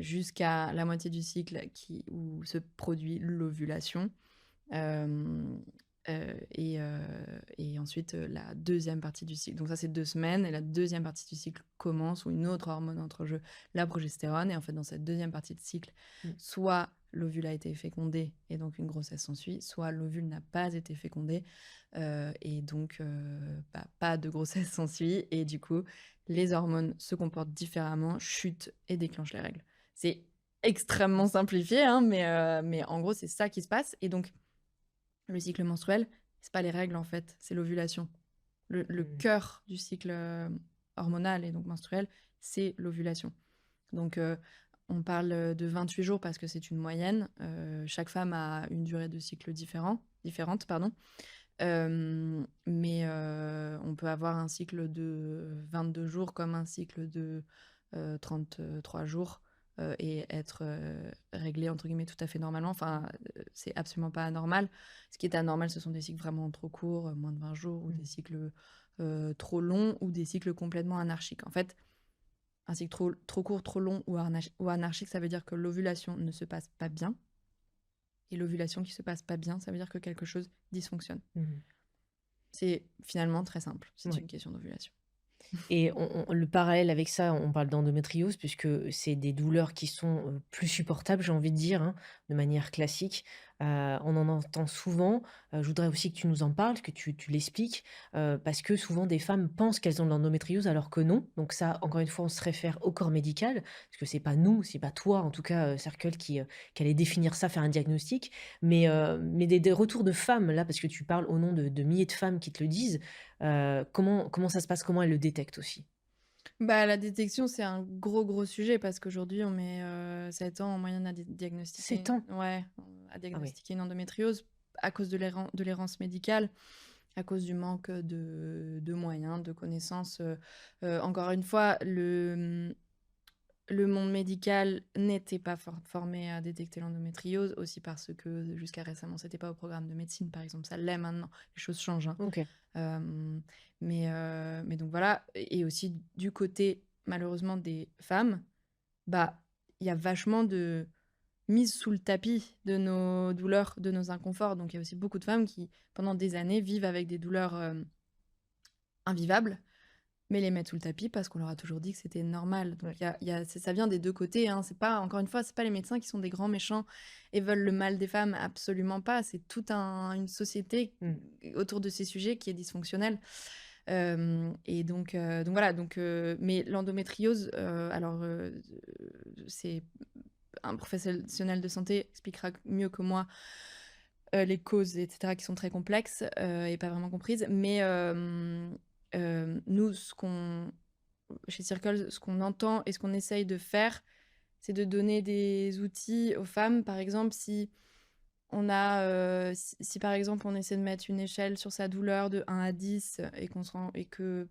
jusqu'à la moitié du cycle où se produit l'ovulation. Hem, et ensuite, la deuxième partie du cycle, donc ça, c'est 2 semaines et la deuxième partie du cycle commence où une autre hormone entre en jeu, la progestérone et en fait, dans cette deuxième partie de cycle, Mmh. soit l'ovule a été fécondé et donc une grossesse s'ensuit, soit l'ovule n'a pas été fécondé, et donc bah, pas de grossesse s'ensuit et du coup, les hormones se comportent différemment, chutent et déclenchent les règles. C'est extrêmement simplifié, hein, mais en gros, c'est ça qui se passe et donc le cycle menstruel, c'est pas les règles en fait, c'est l'ovulation. Le Mmh. cœur du cycle, hormonal et donc menstruel, c'est l'ovulation. Donc on parle, de 28 jours parce que c'est une moyenne, chaque femme a une durée de cycle différente, pardon. Mais on peut avoir un cycle de 22 jours comme un cycle de, 33 jours, et être, réglé entre guillemets «tout à fait normalement». Enfin, c'est absolument pas anormal. Ce qui est anormal, ce sont des cycles vraiment trop courts, moins de 20 jours ou Mmh. des cycles, trop longs ou des cycles complètement anarchiques. En fait, un cycle trop court, trop long ou anarchique, ça veut dire que l'ovulation ne se passe pas bien et l'ovulation qui se passe pas bien, ça veut dire que quelque chose dysfonctionne. Mmh. C'est finalement très simple, c'est Ouais. une question d'ovulation. Et on le parallèle avec ça, on parle d'endométriose puisque c'est des douleurs qui sont, plus supportables, j'ai envie de dire, hein, de manière classique. On en entend souvent, je voudrais aussi que tu nous en parles, que tu l'expliques, parce que souvent des femmes pensent qu'elles ont de l'endométriose alors que non. Donc ça, encore une fois, on se réfère au corps médical, parce que c'est pas nous, c'est pas toi en tout cas, Circle qui allait définir ça, faire un diagnostic. Mais des retours de femmes là, parce que tu parles au nom de milliers de femmes qui te le disent, comment ça se passe? Comment elles le détectent aussi? Bah, la détection, c'est un gros sujet parce qu'aujourd'hui, on met 7 ans en moyenne à diagnostiquer 7 ans? ouais, à Ah oui. diagnostiquer une endométriose à cause de l'errance médicale, à cause du manque de moyens, de connaissances. Encore une fois, le monde médical n'était pas formé à détecter l'endométriose, aussi parce que jusqu'à récemment, c'était pas au programme de médecine, par exemple. Ça l'est maintenant. Les choses changent, hein. OK. Hem, mais donc voilà et aussi du côté, malheureusement, des femmes, bah, il y a vachement de mise sous le tapis de nos douleurs, de nos inconforts. Donc il y a aussi beaucoup de femmes qui, pendant des années, vivent avec des douleurs, invivables, mais les mettent sous le tapis parce qu'on leur a toujours dit que c'était normal. Donc Ouais. ça vient des 2 côtés, hein. C'est pas encore une fois, c'est pas les médecins qui sont des grands méchants et veulent le mal des femmes, absolument pas. C'est toute une société Mmh. autour de ces sujets qui est dysfonctionnelle. Et donc voilà, mais l'endométriose, alors, c'est un professionnel de santé expliquera mieux que moi, les causes et cetera qui sont très complexes, et pas vraiment comprises. Mais nous, chez Circle, ce qu'on entend et ce qu'on essaye de faire, c'est de donner des outils aux femmes. Par exemple, si on a, si par exemple, on essaie de mettre une échelle sur sa douleur de 1 à 10 et qu'on se rend et que,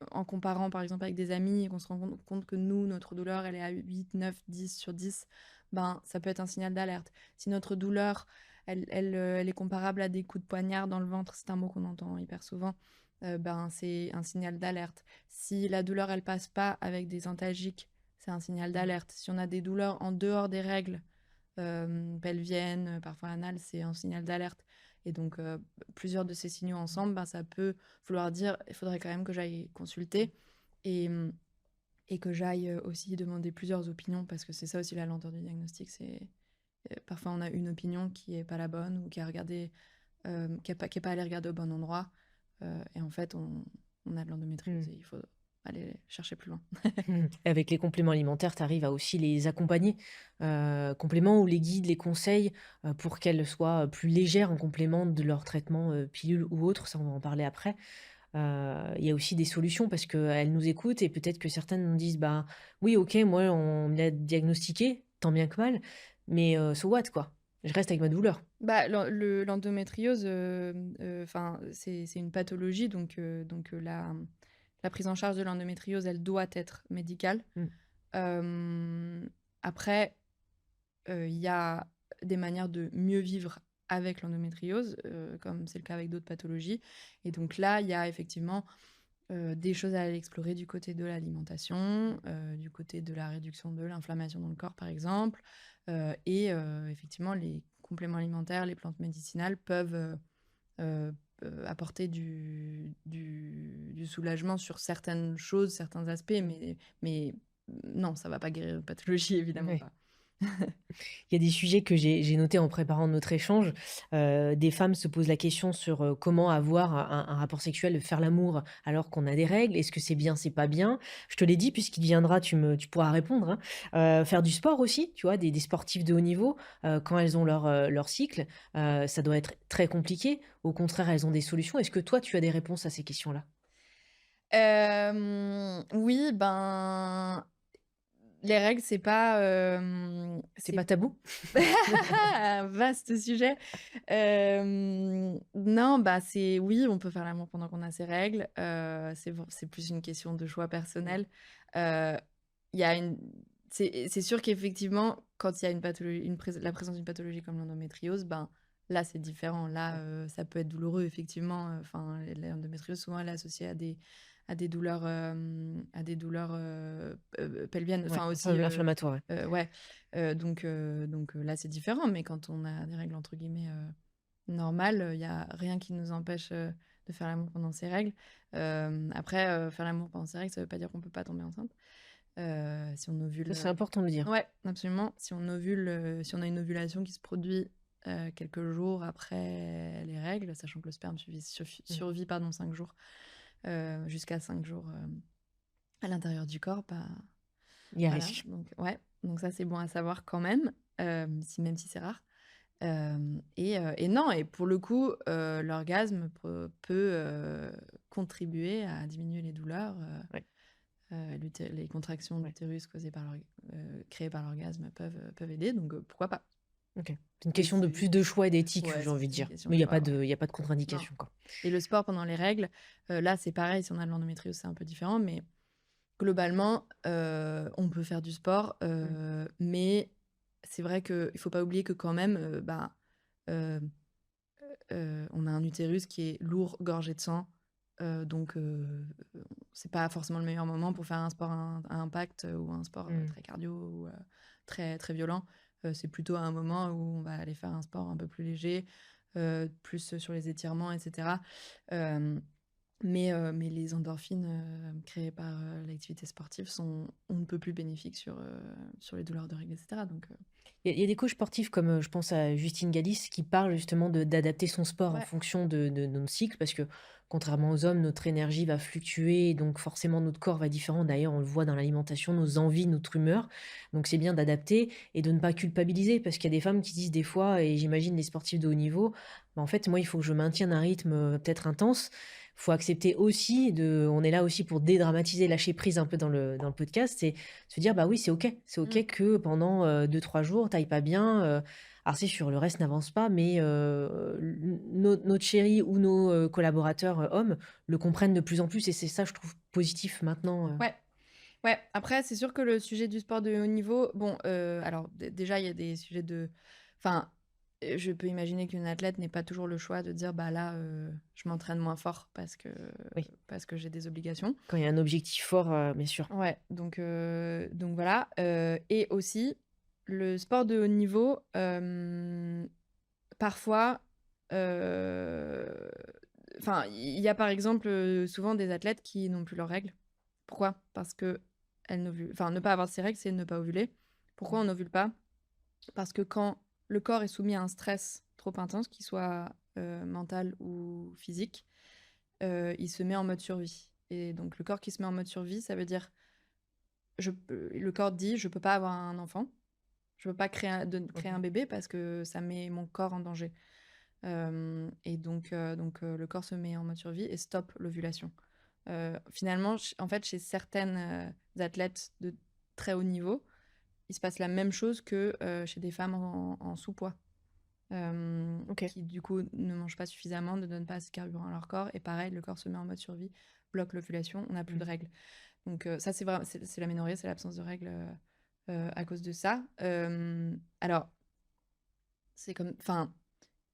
en comparant, par exemple, avec des amis et qu'on se rend compte que nous, notre douleur, elle est à 8, 9, 10 sur 10, ben, ça peut être un signal d'alerte. Si notre douleur, elle est comparable à des coups de poignard dans le ventre, c'est un mot qu'on entend hyper souvent, ben, c'est un signal d'alerte. Si la douleur, elle passe pas avec des antalgiques, c'est un signal d'alerte. Si on a des douleurs en dehors des règles, pelviennes, parfois anales, c'est un signal d'alerte. Et donc, plusieurs de ces signaux ensemble, ben, ça peut vouloir dire il faudrait quand même que j'aille consulter et, et que j'aille aussi demander plusieurs opinions parce que c'est ça aussi la lenteur du diagnostic. C'est parfois on a une opinion qui est pas la bonne ou qui a regardé, qui est pas allé regarder au bon endroit. Et en fait, on a de l'endométriose Mmh. et il faut aller chercher plus loin. Mmh. Avec les compléments alimentaires, tu arrives à aussi les accompagner, compléments ou les guides, les conseils, pour qu'elles soient, plus légères en complément de leur traitement, pilule ou autre, ça on va en parler après. Il y a aussi des solutions parce qu'elles nous écoutent et peut-être que certaines nous disent: «Bah, oui, OK, moi on me l'a diagnostiqué, tant bien que mal, mais so what quoi? Je reste avec ma douleur». Bah, l'endométriose, enfin, c'est une pathologie la prise en charge de l'endométriose, elle doit être médicale. Mmh. Hem, Après, il y a des manières de mieux vivre avec l'endométriose, comme c'est le cas avec d'autres pathologies et donc là, il y a effectivement, des choses à aller explorer du côté de l'alimentation, du côté de la réduction de l'inflammation dans le corps, par exemple, et effectivement, les compléments alimentaires, les plantes médicinales peuvent, apporter du soulagement sur certaines choses, certains aspects, mais non, ça va pas guérir une pathologie, évidemment Ouais. pas. Il y a des sujets que j'ai notés en préparant notre échange. Des femmes se posent la question sur, comment avoir un rapport sexuel, faire l'amour alors qu'on a des règles. Est-ce que c'est bien, c'est pas bien? Je te l'ai dit puisqu'il viendra, tu pourras répondre, hein. Faire du sport aussi, tu vois? Des sportifs de haut niveau, quand elles ont leur cycle, ça doit être très compliqué. Au contraire, elles ont des solutions. Est-ce que toi, tu as des réponses à ces questions-là? Oui, ben, les règles, C'est pas tabou? un vaste sujet. Non, bah, oui, on peut faire l'amour pendant qu'on a ses règles, c'est plus une question de choix Mmh. personnel. Heu, il y a une c'est sûr qu'effectivement, quand il y a une pathologie la présence d'une pathologie comme l'endométriose, ben, là, c'est différent. Là, Ouais. ça peut être douloureux effectivement, enfin, l'endométriose souvent elle est associée à des douleurs, pelviennes, Ouais, enfin aussi, inflammatoire, ouais. ouais, là, c'est différent, mais quand on a des règles entre guillemets, normales, il y a rien qui nous empêche, de faire l'amour pendant ces règles. Après, faire l'amour pendant ces règles, ça veut pas dire qu'on peut pas tomber enceinte. Si on ovule, Ça, c'est important de le dire. ouais, absolument. Si on ovule, si on a une ovulation qui se produit, quelques jours après les règles, sachant que le sperme Mmh. survit, pardon, 5 jours, jusqu'à 5 jours, à l'intérieur du corps, bah, Il y a voilà, risque. donc ouais, donc ça, c'est bon à savoir quand même, même si c'est rare. Et non et pour le coup, l'orgasme peut, contribuer à diminuer les douleurs, Ouais. Les contractions de Ouais. l'utérus créées par l'orgasme peuvent aider, donc pourquoi pas? OK. C'est une Mais question de plus de choix et d'éthique, ouais, j'ai envie de c'est une dire. question Mais de choix, ouais. il y a pas de Non. contre-indication, quoi. Et le sport pendant les règles, là, c'est pareil, si on a de l'endométriose, c'est un peu différent, mais globalement, on peut faire du sport, Mmh. mais c'est vrai qu'il faut pas oublier que quand même, heu on a un utérus qui est lourd, gorgé de sang, donc c'est pas forcément le meilleur moment pour faire un sport à impact, ou un sport, Mmh. très cardio ou très, très violent. C'est plutôt à un moment où on va aller faire un sport un peu plus léger, plus sur les étirements et cetera. Hem mais les endorphines, créées par, l'activité sportive sont on ne peut plus bénéfiques sur les douleurs de règles et cetera, donc Il y a des coachs sportifs comme, je pense à Justine Galis qui parle justement de d'adapter son sport en ouais. fonction de nos cycles parce que contrairement aux hommes, notre énergie va fluctuer, donc forcément notre corps va être différent. D'ailleurs, on le voit dans l'alimentation, nos envies, notre humeur. Donc c'est bien d'adapter et de ne pas culpabiliser parce qu'il y a des femmes qui disent des fois et j'imagine les sportifs de haut niveau: «Bah, en fait, moi, il faut que je maintienne un rythme, peut-être intense». Faut accepter aussi de on est là aussi pour dédramatiser, lâcher prise un peu dans le podcast, c'est se dire: «Bah oui, c'est Mmh. OK que pendant, 2-3 jours, tu ailles pas bien», alors c'est sûr, le reste n'avance pas, mais notre chéri ou nos, collaborateurs, hommes le comprennent de plus en plus et c'est ça, je trouve positif maintenant. Ouais. Ouais, après, c'est sûr que le sujet du sport de haut niveau, bon, alors déjà, il y a des sujets enfin, je peux imaginer qu'une athlète n'ait pas toujours le choix de dire: «Bah là, je m'entraîne moins fort Oui, parce que j'ai des obligations». quand il y a un objectif fort, bien sûr. Ouais, donc voilà, et aussi le sport de haut niveau, parfois, heu, enfin, il y a par exemple, souvent des athlètes qui n'ont plus leurs règles. Pourquoi? Parce qu'elles n'ovulent enfin, ne pas avoir ses règles, c'est ne pas ovuler. Pourquoi on n'ovule pas? Parce que quand le corps est soumis à un stress trop intense, qu'il soit, mental ou physique, il se met en mode survie et donc le corps qui se met en mode survie, ça veut dire le corps dit: «Je peux pas avoir un enfant, je peux pas créer un OK. bébé parce que ça met mon corps en danger». Et donc le corps se met en mode survie et stoppe l'ovulation. Finalement, en fait, chez certaines, athlètes de très haut niveau, il se passe la même chose que, chez des femmes en sous-poids, OK. qui du coup ne mangent pas suffisamment, ne donnent pas assez de carburant à leur corps et pareil, le corps se met en mode survie, bloque l'ovulation, on n'a plus de Mmh. règles. Donc ça, c'est vraiment c'est l'aménorrhée, c'est l'absence de règles, à cause de ça. Alors, c'est comme enfin,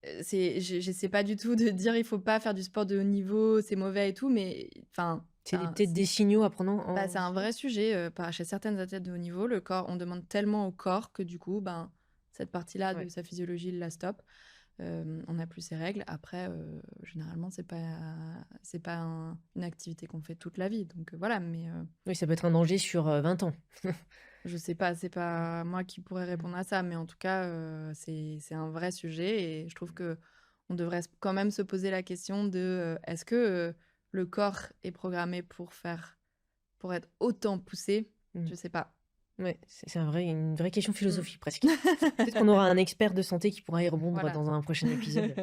j'essaie pas du tout de dire: «Il faut pas faire du sport de haut niveau, c'est mauvais et tout», mais enfin, C'est peut-être des signaux à prendre c'est en un vrai sujet, chez certaines athlètes de haut niveau, le corps on demande tellement au corps que du coup, ben, cette partie-là de ouais. sa physiologie, il la stoppe. On n'a plus ses règles. Après, généralement, c'est pas une activité qu'on fait toute la vie, donc voilà, mais Oui, ça peut être un danger sur, 20 ans. je sais pas, c'est Mmh. pas moi qui pourrais Mmh. répondre à ça, mais en tout cas, c'est un vrai sujet et je trouve que on devrait quand même se poser la question de, est-ce que, le corps est programmé pour être autant poussé? Mmh. Je sais pas. Ouais, c'est une vraie question Mmh. philosophique presque. Peut-être qu'on aura un expert de santé qui pourra y répondre Voilà. dans un prochain épisode.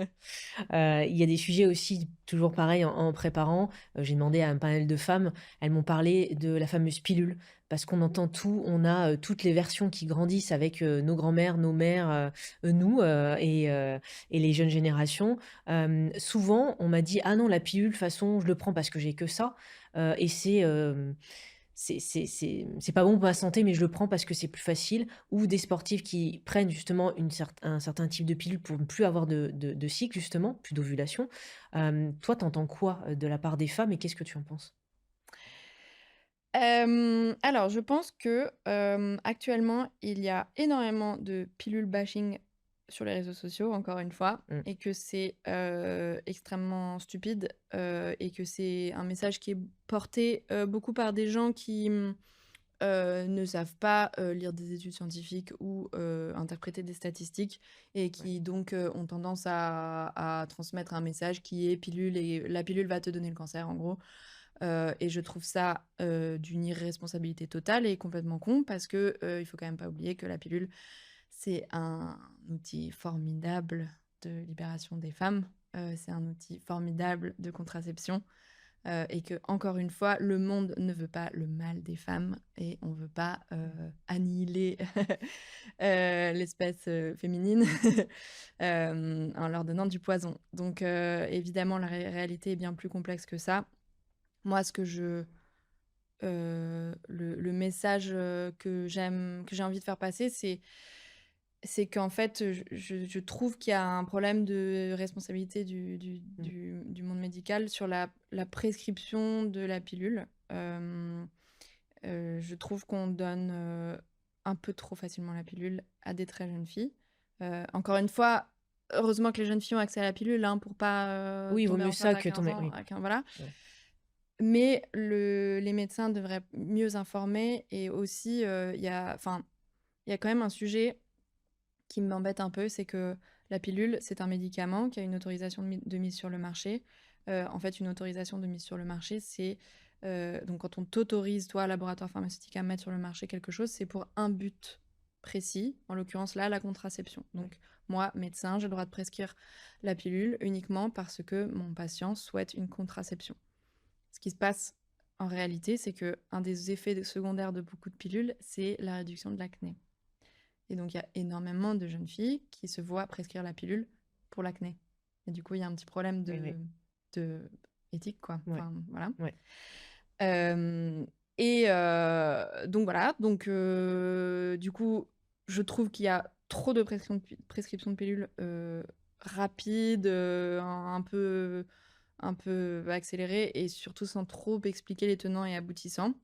Il y a des sujets aussi, toujours pareil en préparant, j'ai demandé à un panel de femmes, elles m'ont parlé de la fameuse pilule. Parce qu'on entend tout, on a, toutes les versions qui grandissent avec, nos grands-mères, nos mères, nous, et les jeunes générations. Souvent, on m'a dit: «Ah non, la pilule, de toute façon, je le prends parce que j'ai que ça, et c'est pas bon pour ma santé, mais je le prends parce que c'est plus facile», ou des sportifs qui prennent justement un certain type de pilule pour ne plus avoir de cycle justement, plus d'ovulation. Toi, tu entends quoi, de la part des femmes et qu'est-ce que tu en penses? Alors je pense que, actuellement, il y a énormément de pilule bashing sur les réseaux sociaux, encore une fois, Mmh, et que c'est, extrêmement stupide, et que c'est un message qui est porté, beaucoup par des gens qui, ne savent pas, lire des études scientifiques ou, interpréter des statistiques et ouais. qui donc, ont tendance à transmettre un message qui est pilule et la pilule va te donner le cancer, en gros. Et je trouve ça, d'une irresponsabilité totale et complètement con parce que, il faut quand même pas oublier que la pilule, c'est un outil formidable de libération des femmes, c'est un outil formidable de contraception. et que encore une fois, le monde ne veut pas le mal des femmes et on veut pas annihiler l'espèce féminine en leur donnant du poison. Donc évidemment, la réalité est bien plus complexe que ça. Moi, le message que j'ai envie de faire passer, c'est qu'en fait, je trouve qu'il y a un problème de responsabilité du monde médical sur la prescription de la pilule. Je trouve qu'on donne un peu trop facilement la pilule à des très jeunes filles. Encore une fois, heureusement que les jeunes filles ont accès à la pilule hein, pour pas Oui, il vaut tomber mieux enceinte ça à que 15 tomber. ans. Oui. Voilà. Ouais. Mais les médecins devraient mieux informer et aussi, il y a quand même un sujet qui m'embête un peu, c'est que la pilule, c'est un médicament qui a une autorisation de mise sur le marché. En fait, une autorisation de mise sur le marché, c'est donc quand on t'autorise, toi, laboratoire pharmaceutique, à mettre sur le marché quelque chose, c'est pour un but précis, en l'occurrence là, la contraception. Donc moi, médecin, j'ai le droit de prescrire la pilule uniquement parce que mon patient souhaite une contraception. Ce qui se passe en réalité, c'est que un des effets secondaires de beaucoup de pilules, c'est la réduction de l'acné. Et donc, il y a énormément de jeunes filles qui se voient prescrire la pilule pour l'acné. Et du coup, il y a un petit problème de éthique, quoi. Ouais. Enfin, voilà. Ouais. Donc, voilà. Donc, du coup, je trouve qu'il y a trop de prescription de pilules rapides, un peu accélérées, et surtout sans trop expliquer les tenants et aboutissants.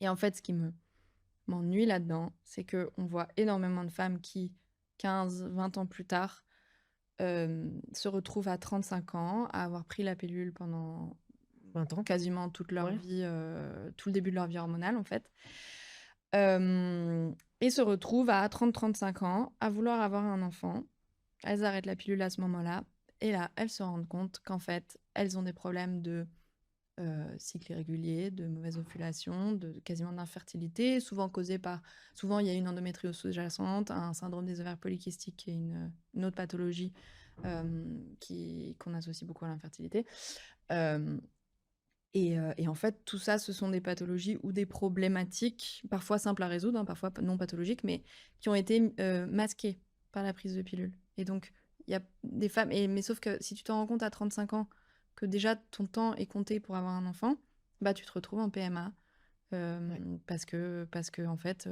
Et en fait, ce qui m'ennuie là-dedans, c'est qu'on voit énormément de femmes qui, 15, 20 ans plus tard, se retrouvent à 35 ans, à avoir pris la pilule pendant 20 ans. quasiment toute leur Ouais. vie, tout le début de leur vie hormonale en fait, et se retrouvent à 30-35 ans à vouloir avoir un enfant. Elles arrêtent la pilule à ce moment-là, et là, elles se rendent compte qu'en fait, elles ont des problèmes de cycle irrégulier, de mauvaise ovulation, quasiment d'infertilité, souvent il y a une endométriose sous-jacente, un syndrome des ovaires polykystiques qui est une autre pathologie qu'on associe beaucoup à l'infertilité. Et en fait, tout ça, ce sont des pathologies ou des problématiques, parfois simples à résoudre, hein, parfois non pathologiques, mais qui ont été masquées par la prise de pilule. Et donc, il y a des femmes, mais sauf que si tu t'en rends compte à 35 ans, que déjà ton temps est compté pour avoir un enfant, bah tu te retrouves en PMA. Parce que en fait,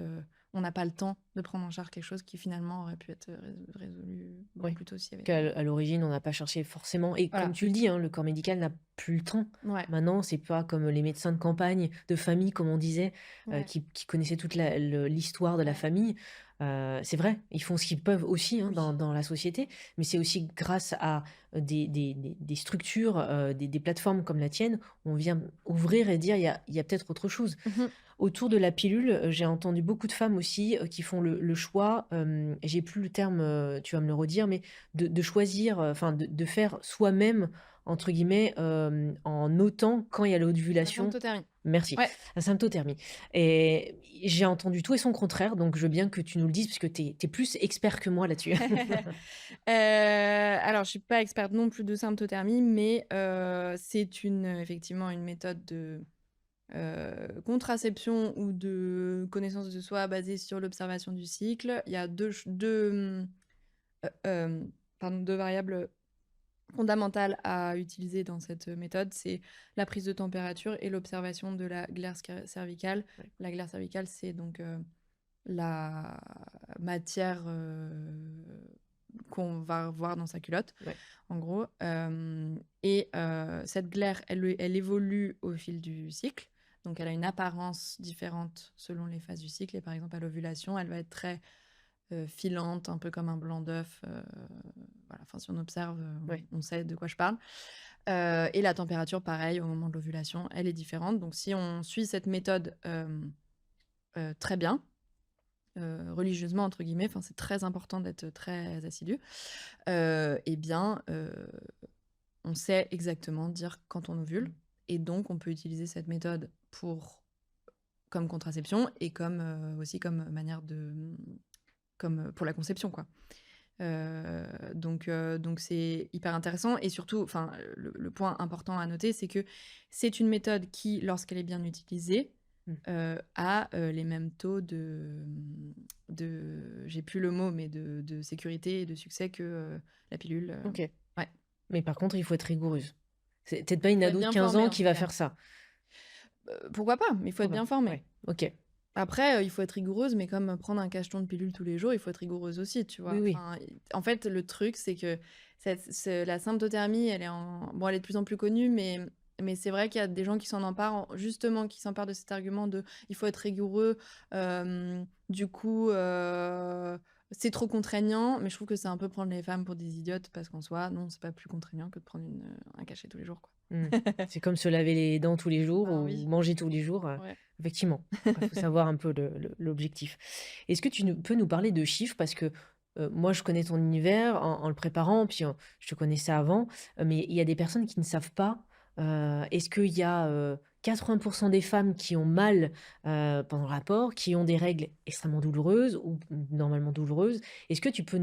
on n'a pas le temps de prendre en charge quelque chose qui finalement aurait pu être résolu beaucoup plus tôt s'il y avait... Qu'à l'origine, on n'a pas cherché forcément. Et Voilà. comme tu le dis, hein, le corps médical n'a plus le temps. Ouais. Maintenant, c'est pas comme les médecins de campagne, de famille, comme on disait, Ouais. qui connaissaient toute l'histoire de la Ouais. famille. C'est vrai, ils font ce qu'ils peuvent aussi hein, Oui. dans la société, mais c'est aussi grâce à des structures, des plateformes comme la tienne, on vient ouvrir et dire il y a peut-être autre chose. Mhm. Autour de la pilule, j'ai entendu beaucoup de femmes aussi, qui font le choix, j'ai plus le terme, tu vas me le redire, mais de choisir, enfin de faire soi-même, entre guillemets, en notant quand il y a La l'ovulation. symptothermie. Merci, Ouais. la symptothermie. Et j'ai entendu tout et son contraire, donc je veux bien que tu nous le dises puisque tu es plus expert que moi là-dessus. Alors, je suis pas experte non plus de symptothermie, mais c'est effectivement une méthode de contraception ou de connaissance de soi basée sur l'observation du cycle. Il y a deux variables fondamentales à utiliser dans cette méthode, c'est la prise de température et l'observation de la glaire cervicale. Ouais. La glaire cervicale, c'est donc la matière qu'on va voir dans sa culotte, en gros. Et cette glaire, elle évolue au fil du cycle. Donc, elle a une apparence différente selon les phases du cycle. Et par exemple, à l'ovulation, elle va être très filante, un peu comme un blanc d'œuf. Voilà. Enfin, si on observe, on sait de quoi je parle. Et la température, pareil, au moment de l'ovulation, elle est différente. Donc, si on suit cette méthode très bien, religieusement, entre guillemets, enfin, c'est très important d'être très assidu, eh bien, on sait exactement dire quand on ovule. Et donc, on peut utiliser cette méthode comme contraception et aussi comme manière comme pour la conception, quoi. Donc c'est hyper intéressant et surtout, enfin, le point important à noter, c'est que c'est une méthode qui, lorsqu'elle est bien utilisée, Mmh. a, les mêmes taux j'ai plus le mot, mais de sécurité et de succès que, la pilule, OK. ouais. Mais par contre, il faut être rigoureuse. C'est peut-être pas une Faut être ado de bien 15 formé ans en qui tout va cas. faire ça. Pourquoi pas? Mais il faut être Pourquoi bien pas? formé. Ouais, OK. Après, il faut être rigoureuse, mais comme prendre un cacheton de pilule tous les jours, il faut être rigoureuse aussi, tu vois? Oui, oui. Enfin, en fait, le truc, c'est que la symptothermie, elle est de plus en plus connue, mais c'est vrai qu'il y a des gens qui s'en emparent, justement, qui s'emparent de cet argument de il faut être rigoureux, du coup, c'est trop contraignant. Mais je trouve que c'est un peu prendre les femmes pour des idiotes, parce qu'en soi, non, c'est pas plus contraignant que de prendre un cachet tous les jours, quoi. Mmh. C'est comme se laver les dents tous les jours Ben ou oui, manger tous les jours, ouais. effectivement. Après, faut savoir un peu l'objectif. Est-ce que tu peux nous parler de chiffres? Parce que, moi, je connais ton univers en le préparant, puis, je te connaissais avant, mais il y a des personnes qui ne savent pas. Est-ce qu'il y a, 80 des femmes qui ont mal, pendant le rapport, qui ont des règles extrêmement douloureuses ou normalement douloureuses? Est-ce que tu peux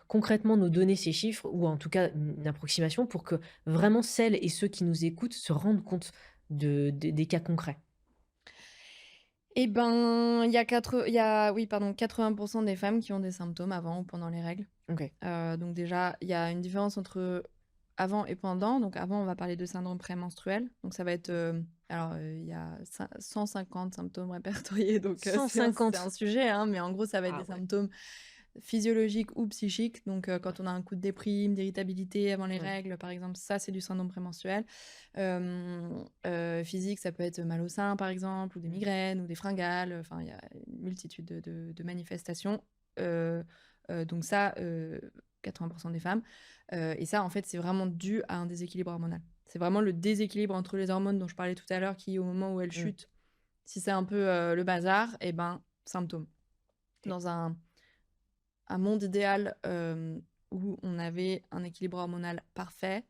concrètement nous donner ces chiffres ou en tout cas une approximation pour que vraiment celles et ceux qui nous écoutent se rendent compte des cas concrets? Eh ben, oui, pardon, 80 des femmes qui ont des symptômes avant ou pendant les règles. OK. Donc déjà, il y a une différence entre avant et pendant. Donc avant, on va parler de syndrome prémenstruel. Donc ça va être, il y a 150 symptômes répertoriés, donc c'est un 150. sujet, hein, mais en gros, ça va être Ah des ouais. symptômes physiologiques ou psychiques. Donc quand on a un coup de déprime, d'irritabilité avant les Ouais. règles, par exemple, ça, c'est du syndrome prémenstruel. Physique, ça peut être mal au sein, par exemple, ou des Mmh. migraines, ou des fringales. Enfin, il y a une multitude de manifestations. Heu donc ça, 80 des femmes. Et ça, en fait, c'est vraiment dû à un déséquilibre hormonal. C'est vraiment le déséquilibre entre les hormones dont je parlais tout à l'heure qui, au moment où elles Mmh. chutent, si c'est un peu, le bazar, et ben, symptômes. OK. Dans un monde idéal, où on avait un équilibre hormonal parfait,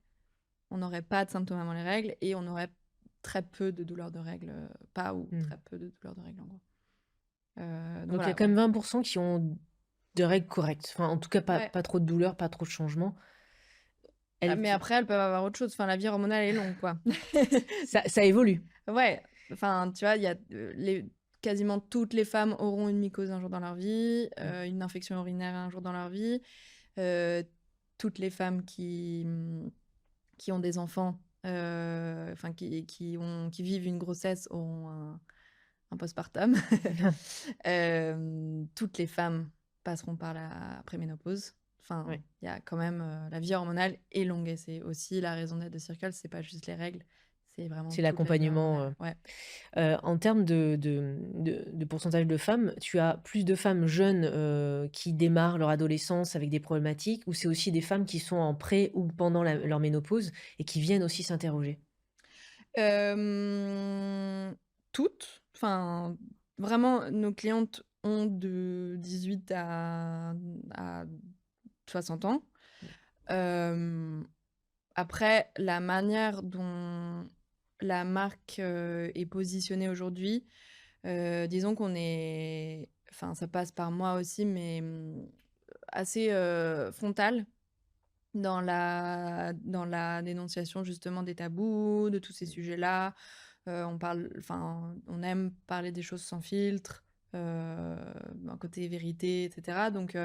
on n'aurait pas de symptômes avant les règles et on aurait très peu de douleurs de règles, pas ou Mmh. très peu de douleurs de règles, en gros. Donc Donc il y a voilà, quand ouais. même 20 qui ont de règles correctes. Enfin, en tout cas, pas Ouais. pas trop de douleur, pas trop de changements. Ah, Elles mais après, elles peuvent avoir autre chose. Enfin, la vie hormonale est longue, quoi. ça évolue. Ouais, enfin, tu vois, il y a, quasiment toutes les femmes auront une mycose un jour dans leur vie, Mmh. une infection urinaire un jour dans leur vie. Heu, Toutes les femmes qui ont des enfants, enfin qui vivent une grossesse auront un postpartum. Toutes les femmes passeront par la préménopause. Enfin, Ouais. il y a quand même, la vie hormonale est longue et c'est aussi la raison d'être de Circle, c'est pas juste les règles, c'est vraiment C'est toute la vie l'accompagnement, hormonale. Ouais. en termes de pourcentage de femmes, tu as plus de femmes jeunes, qui démarrent leur adolescence avec des problématiques ou c'est aussi des femmes qui sont en pré ou pendant leur ménopause et qui viennent aussi s'interroger? Hem, Toutes, enfin, vraiment, nos clientes ont de 18 à 60 ans. Hem, Après, la manière dont la marque, est positionnée aujourd'hui, disons qu'on est enfin, ça passe par moi aussi, mais, assez, frontal dans la dénonciation justement des tabous, de tous ces Mmh. sujets-là. On aime parler des choses sans filtre, un côté vérité, et cetera. Donc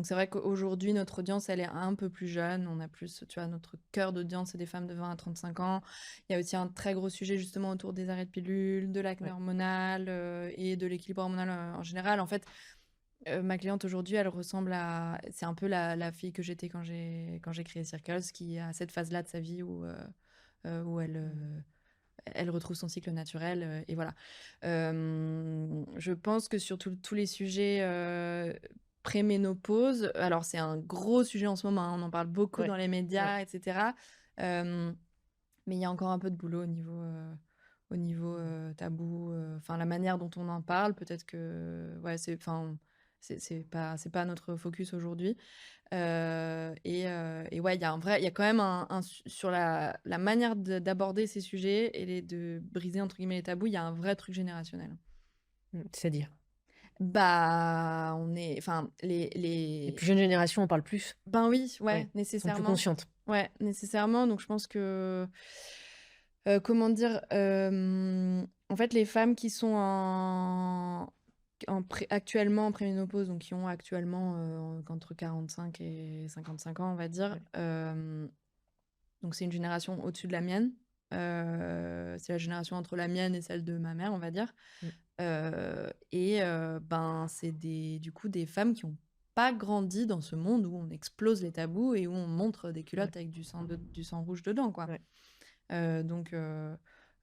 c'est vrai qu'aujourd'hui, notre audience, elle est un peu plus jeune. On a plus, tu vois, notre cœur d'audience, c'est des femmes de 20 à 35 ans. Il y a aussi un très gros sujet justement autour des arrêts de pilule, de l'acné Ouais. hormonal, et de l'équilibre hormonal, en général. En fait, ma cliente aujourd'hui, elle ressemble à c'est un peu la fille que j'étais quand j'ai créé Circles, qui a cette phase-là de sa vie où Mmh. elle retrouve son cycle naturel, et voilà. Je pense que sur tous les sujets, préménopause, alors c'est un gros sujet en ce moment, hein, on en parle beaucoup Ouais. dans les Ouais. médias, et cetera. Hem, mais il y a encore un peu de boulot au niveau, Mmh. tabou, enfin la manière dont on en parle, peut-être que ouais, c'est pas notre focus aujourd'hui. Et ouais, il y a quand même sur la manière d'aborder ces sujets et de briser entre guillemets «les tabous», il y a un vrai truc générationnel. Mmh. C'est-à-dire? Bah, on est enfin, Les plus jeunes générations en parlent plus. ben oui, ouais, Ouais, sont plus nécessairement. conscientes. Ouais, nécessairement, donc je pense que, comment dire? En fait, les femmes qui sont actuellement en préménopause, donc qui ont actuellement, entre 45 et 55 ans, on va dire, Ouais. donc c'est une génération au-dessus de la mienne. C'est la génération entre la mienne et celle de ma mère, on va dire. Mmh. Ben, c'est du coup, des femmes qui ont pas grandi dans ce monde où on explose les tabous et où on montre des Ouais. culottes avec du sang rouge dedans, quoi. Ouais. Heu, donc heu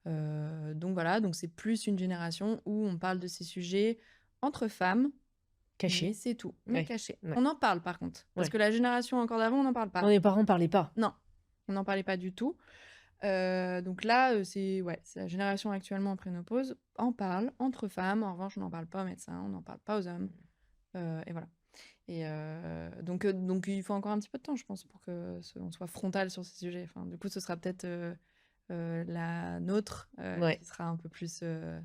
donc voilà, donc c'est plus une génération où on parle de ces sujets entre femmes, mais Caché. c'est tout, mais Ouais. caché. Ouais. On en parle par contre, parce Ouais. que la génération encore d'avant, on n'en parle Non, pas. les parents parlaient pas. Non, on n'en parlait pas du tout. Donc là, c'est la génération actuellement en prénopause en parle entre femmes. En revanche, on n'en parle pas aux médecins, on n'en parle pas aux hommes, et voilà. Donc il faut encore un petit peu de temps, je pense, pour on soit frontal sur ces sujets. Enfin, du coup, ce sera peut-être, la nôtre, Ouais. qui sera un peu plus, heu,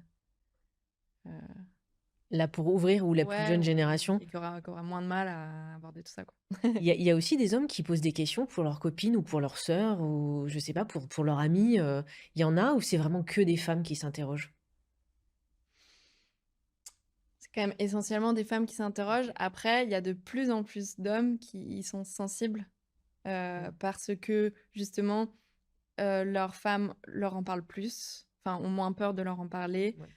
Là, pour ouvrir ou la plus ouais, jeune ou génération. qui aura moins de mal à aborder tout ça, quoi. Il y a aussi des hommes qui posent des questions pour leurs copines ou pour leurs sœurs ou je sais pas, pour leurs amis, il y en a ou c'est vraiment que des femmes qui s'interrogent? C'est quand même essentiellement des femmes qui s'interrogent. OK. Après, il y a de plus en plus d'hommes qui y sont sensibles, Mmh. parce que justement, leurs femmes leur en parlent plus, enfin, ont moins peur de leur en parler, Ouais.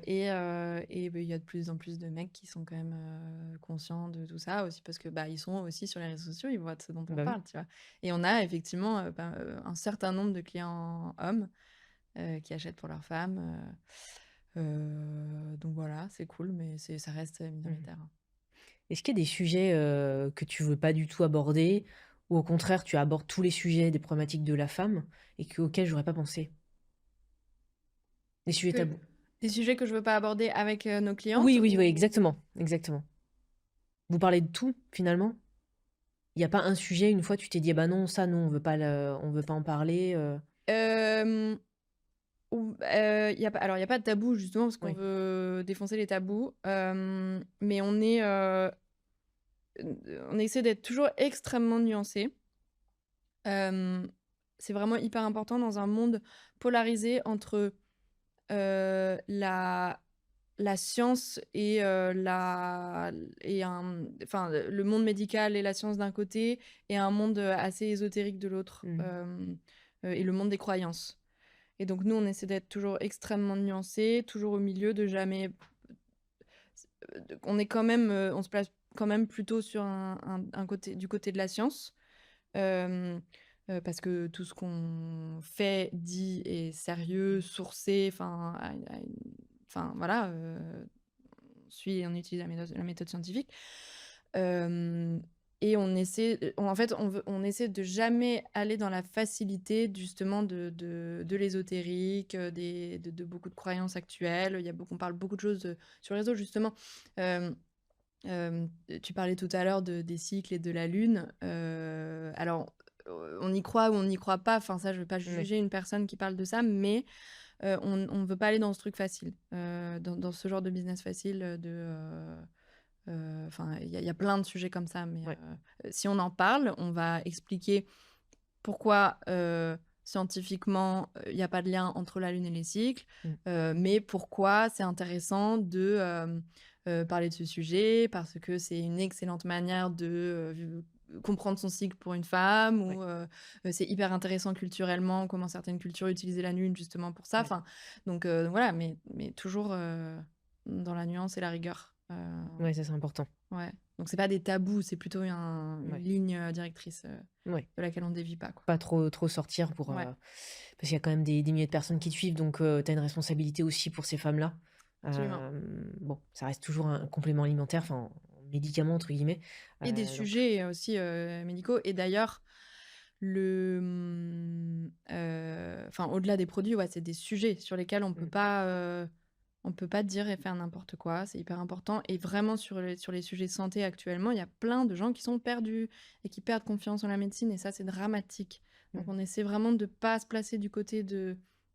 il y a de plus en plus de mecs qui sont quand même, conscients de tout ça aussi parce que, bah, ils sont aussi sur les réseaux sociaux, ils voient de ce dont on Bah oui. parle, tu vois? Et on a effectivement, un certain nombre de clients hommes, qui achètent pour leurs femmes, donc voilà, c'est cool, mais ça reste Mmh. minoritaire, hein. Est-ce qu'il y a des sujets, que tu veux pas du tout aborder ou au contraire tu abordes tous les sujets des problématiques de la femme et auxquels j'aurais pas pensé? Des sujets Que tabous? des sujets que je veux pas aborder avec, nos clientes Oui, oui, oui, ou exactement, exactement. Vous parlez de tout finalement? Il y a pas un sujet, une fois tu t'es dit: «Ah bah non, ça non, on veut pas en parler», hem il y a pas alors il y a pas de tabou justement parce qu'on Oui. veut défoncer les tabous, mais on essaie d'être toujours extrêmement nuancé. Hem, c'est vraiment hyper important dans un monde polarisé entre, la science enfin, le monde médical et la science d'un côté et un monde, assez ésotérique de l'autre, Mmh. et le monde des croyances. Et donc nous, on essaie d'être toujours extrêmement nuancés, toujours au milieu, de jamais on est quand même, on se place quand même plutôt sur un côté du côté de la science, hem, parce que tout ce qu'on fait, dit est sérieux, sourcé, enfin enfin voilà, on utilise la méthode scientifique. Hem et en fait, on essaie de jamais aller dans la facilité justement de l'ésotérique, de beaucoup de croyances actuelles. On parle beaucoup de choses, sur les réseaux justement. Hem Tu parlais tout à l'heure des cycles et de la lune. Alors, on y croit ou on n'y croit pas, enfin ça, je veux pas Oui. juger une personne qui parle de ça, mais on veut pas aller dans ce truc facile, dans ce genre de business facile, enfin, il y a plein de sujets comme ça, mais Ouais. si on en parle, on va expliquer pourquoi, scientifiquement, il y a pas de lien entre la lune et les cycles, Mmh. mais pourquoi c'est intéressant de, parler de ce sujet, parce que c'est une excellente manière de, comprendre son cycle pour une femme Ouais. ou, c'est hyper intéressant culturellement, comment certaines cultures utilisaient la lune justement pour ça. Ouais. Enfin, donc voilà, mais toujours, dans la nuance et la rigueur. Ouais, ça c'est important. Ouais, donc c'est pas des tabous, c'est plutôt une Ouais. ligne, directrice, Ouais. de laquelle on dévie pas, quoi. Pas trop sortir pour, Ouais, parce qu'il y a quand même des milliers de personnes qui te suivent donc tu as une responsabilité aussi pour ces femmes-là. absolument. Bon, ça reste toujours un complément alimentaire, enfin, «médicament» entre guillemets, Et des donc sujets aussi, médicaux et d'ailleurs enfin au-delà des produits, ouais, c'est des sujets sur lesquels mmh, on peut pas dire et faire n'importe quoi, c'est hyper important et vraiment sur les sujets santé actuellement, il y a plein de gens qui sont perdus et qui perdent confiance en la médecine et ça, c'est dramatique. Donc mmh, on essaie vraiment de pas se placer du côté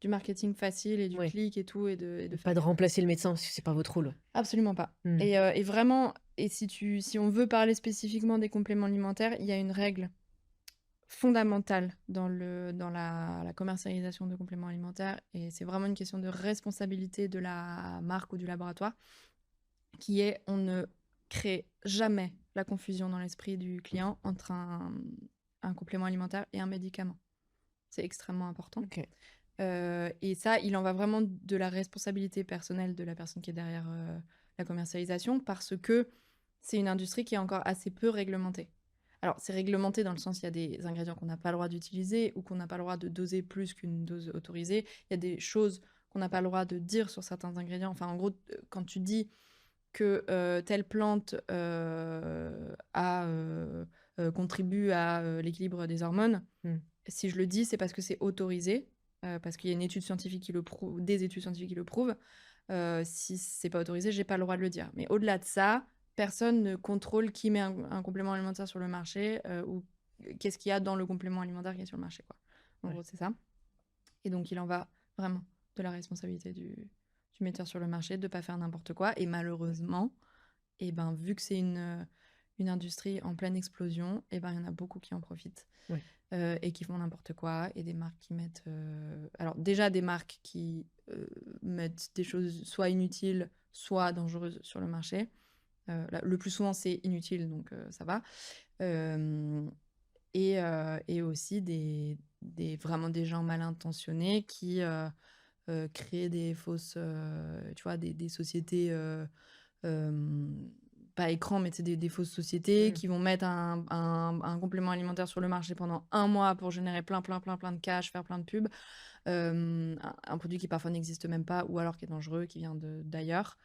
du marketing facile et du Ouais. clic et tout, et de faire Pas de gagner. remplacer le médecin, parce que c'est pas votre rôle. Absolument pas. Mmh. Et vraiment, et si on veut parler spécifiquement des compléments alimentaires, il y a une règle fondamentale dans la commercialisation de compléments alimentaires, et c'est vraiment une question de responsabilité de la marque ou du laboratoire, qui est on ne crée jamais la confusion dans l'esprit du client entre un complément alimentaire et un médicament. C'est extrêmement important. OK. Et ça, il en va vraiment de la responsabilité personnelle de la personne qui est derrière la commercialisation, parce que c'est une industrie qui est encore assez peu réglementée. Alors, c'est réglementé dans le sens, il y a des ingrédients qu'on n'a pas le droit d'utiliser ou qu'on n'a pas le droit de doser plus qu'une dose autorisée. Il y a des choses qu'on n'a pas le droit de dire sur certains ingrédients. Enfin, en gros, quand tu dis que telle plante contribue à l'équilibre des hormones, Mmh. si je le dis, c'est parce que c'est autorisé, parce qu'il y a une étude scientifique qui le prouve, des études scientifiques qui le prouvent. Si c'est pas autorisé, j'ai pas le droit de le dire. Mais au-delà de ça, personne ne contrôle qui met un complément alimentaire sur le marché, ou qu'est-ce qu'il y a dans le complément alimentaire qui est sur le marché, quoi. En Ouais. gros, c'est ça. Et donc, il en va vraiment de la responsabilité du metteur sur le marché de ne pas faire n'importe quoi. Et malheureusement, et ben, vu que c'est une industrie en pleine explosion, et ben, il y en a beaucoup qui en profitent. Ouais. Et qui font n'importe quoi, et des marques qui mettent... Alors déjà, des marques qui mettent des choses soit inutiles, soit dangereuses sur le marché. Le plus souvent, c'est inutile, donc ça va. Et aussi vraiment des gens mal intentionnés qui créent des fausses... tu vois, des sociétés... euh, pas écran, mais des fausses sociétés Mmh. qui vont mettre un complément alimentaire sur le marché pendant un mois pour générer plein de cash, faire plein de pubs. Un produit qui parfois n'existe même pas, ou alors qui est dangereux, qui vient d'ailleurs.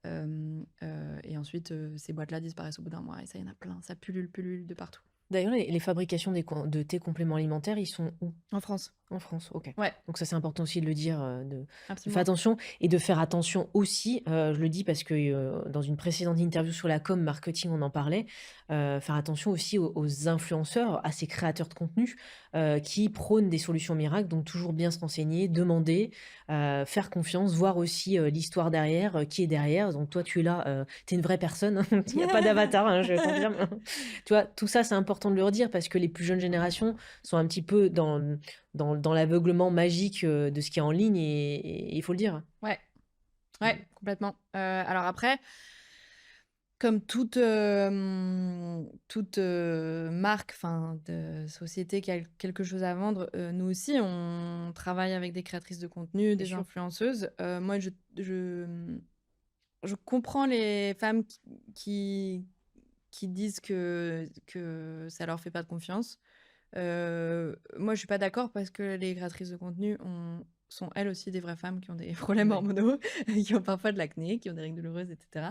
Et ensuite, ces boîtes-là disparaissent au bout d'un mois. Et ça, il y en a plein. Ça pullule de partout. D'ailleurs, les fabrications de tes compléments alimentaires, ils sont où? En France. En France, OK. Ouais, Donc ça, c'est important aussi de le dire, de faire absolument. attention et de faire attention aussi, je le dis parce que, dans une précédente interview sur la com marketing, on en parlait, faire attention aussi aux influenceurs, à ces créateurs de contenu, qui prônent des solutions miracles, donc toujours bien se renseigner, demander, faire confiance, voir aussi, l'histoire derrière, qui est derrière. Donc toi, tu es là, tu es une vraie personne, il y a pas d'avatar, hein, je confirme. Tu vois? Tout ça, c'est important de le redire parce que les plus jeunes générations sont un petit peu dans l'aveuglement magique, de ce qui est en ligne et il faut le dire. Ouais, Mmh. ouais, complètement. Alors après, comme toute marque, enfin, de société qui a quelque chose à vendre, nous aussi, on travaille avec des créatrices de contenu, Bien des sûr. influenceuses. Moi, je comprends les femmes qui disent que ça leur fait pas de confiance. Moi, je suis pas d'accord, parce que les créatrices de contenu sont elles aussi des vraies femmes qui ont des problèmes Ouais. hormonaux, qui ont parfois de l'acné, qui ont des règles douloureuses, etc.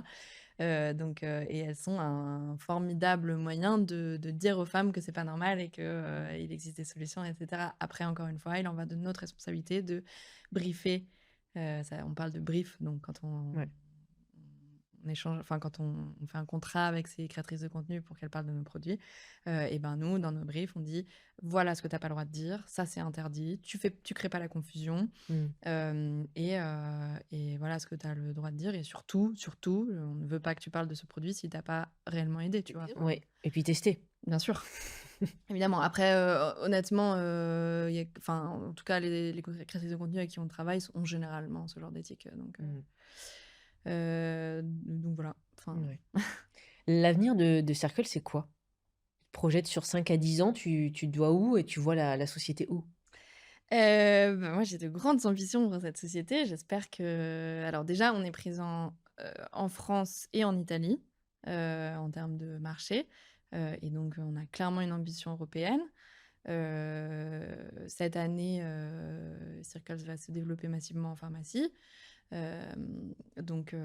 Et elles sont un formidable moyen de dire aux femmes que c'est pas normal et qu'il existe des solutions, etc. Après, encore une fois, il en va de notre responsabilité de briefer. On parle de brief, donc quand Ouais. on échange, enfin quand on fait un contrat avec ces créatrices de contenu pour qu'elles parlent de nos produits, et ben nous, dans nos briefs, on dit voilà ce que tu n'as pas le droit de dire, ça c'est interdit, tu crées pas la confusion, Mmh. et voilà ce que tu as le droit de dire, et surtout, on ne veut pas que tu parles de ce produit si tu n'as pas réellement aidé, tu vois. Enfin, Ouais et puis tester. bien sûr. Évidemment. Après, honnêtement, enfin, en tout cas, les créatrices de contenu avec qui on travaille ont généralement ce genre d'éthique. Mmh. Donc voilà. Enfin, Ouais. L'avenir de Circle, c'est quoi? Tu te projettes sur 5 à 10 ans, tu te vois où et tu vois la société où? Bah, moi, j'ai de grandes ambitions pour cette société. J'espère que... Alors déjà, on est présent en France et en Italie, en termes de marché. Et donc, on a clairement une ambition européenne. Cette année, Circles va se développer massivement en pharmacie. Donc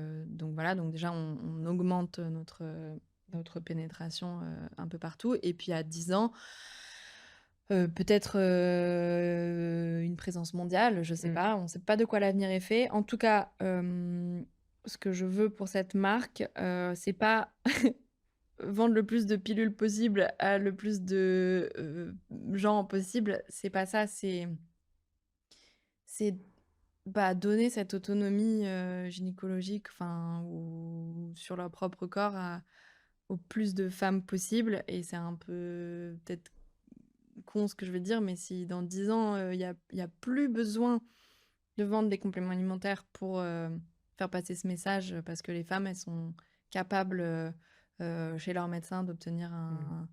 voilà, donc déjà, on augmente notre pénétration un peu partout. Et puis à 10 ans, peut-être une présence mondiale, je sais Mmh. pas, on sait pas de quoi l'avenir est fait. En tout cas, ce que je veux pour cette marque, c'est pas vendre le plus de pilules possible à le plus de gens possible. C'est pas ça, c'est donner cette autonomie gynécologique, enfin, ou sur leur propre corps au plus de femmes possible. Et c'est un peu peut-être con ce que je vais dire, mais si dans 10 ans, il y a plus besoin de vendre des compléments alimentaires pour faire passer ce message, parce que les femmes, elles sont capables, chez leur médecin, d'obtenir Mmh.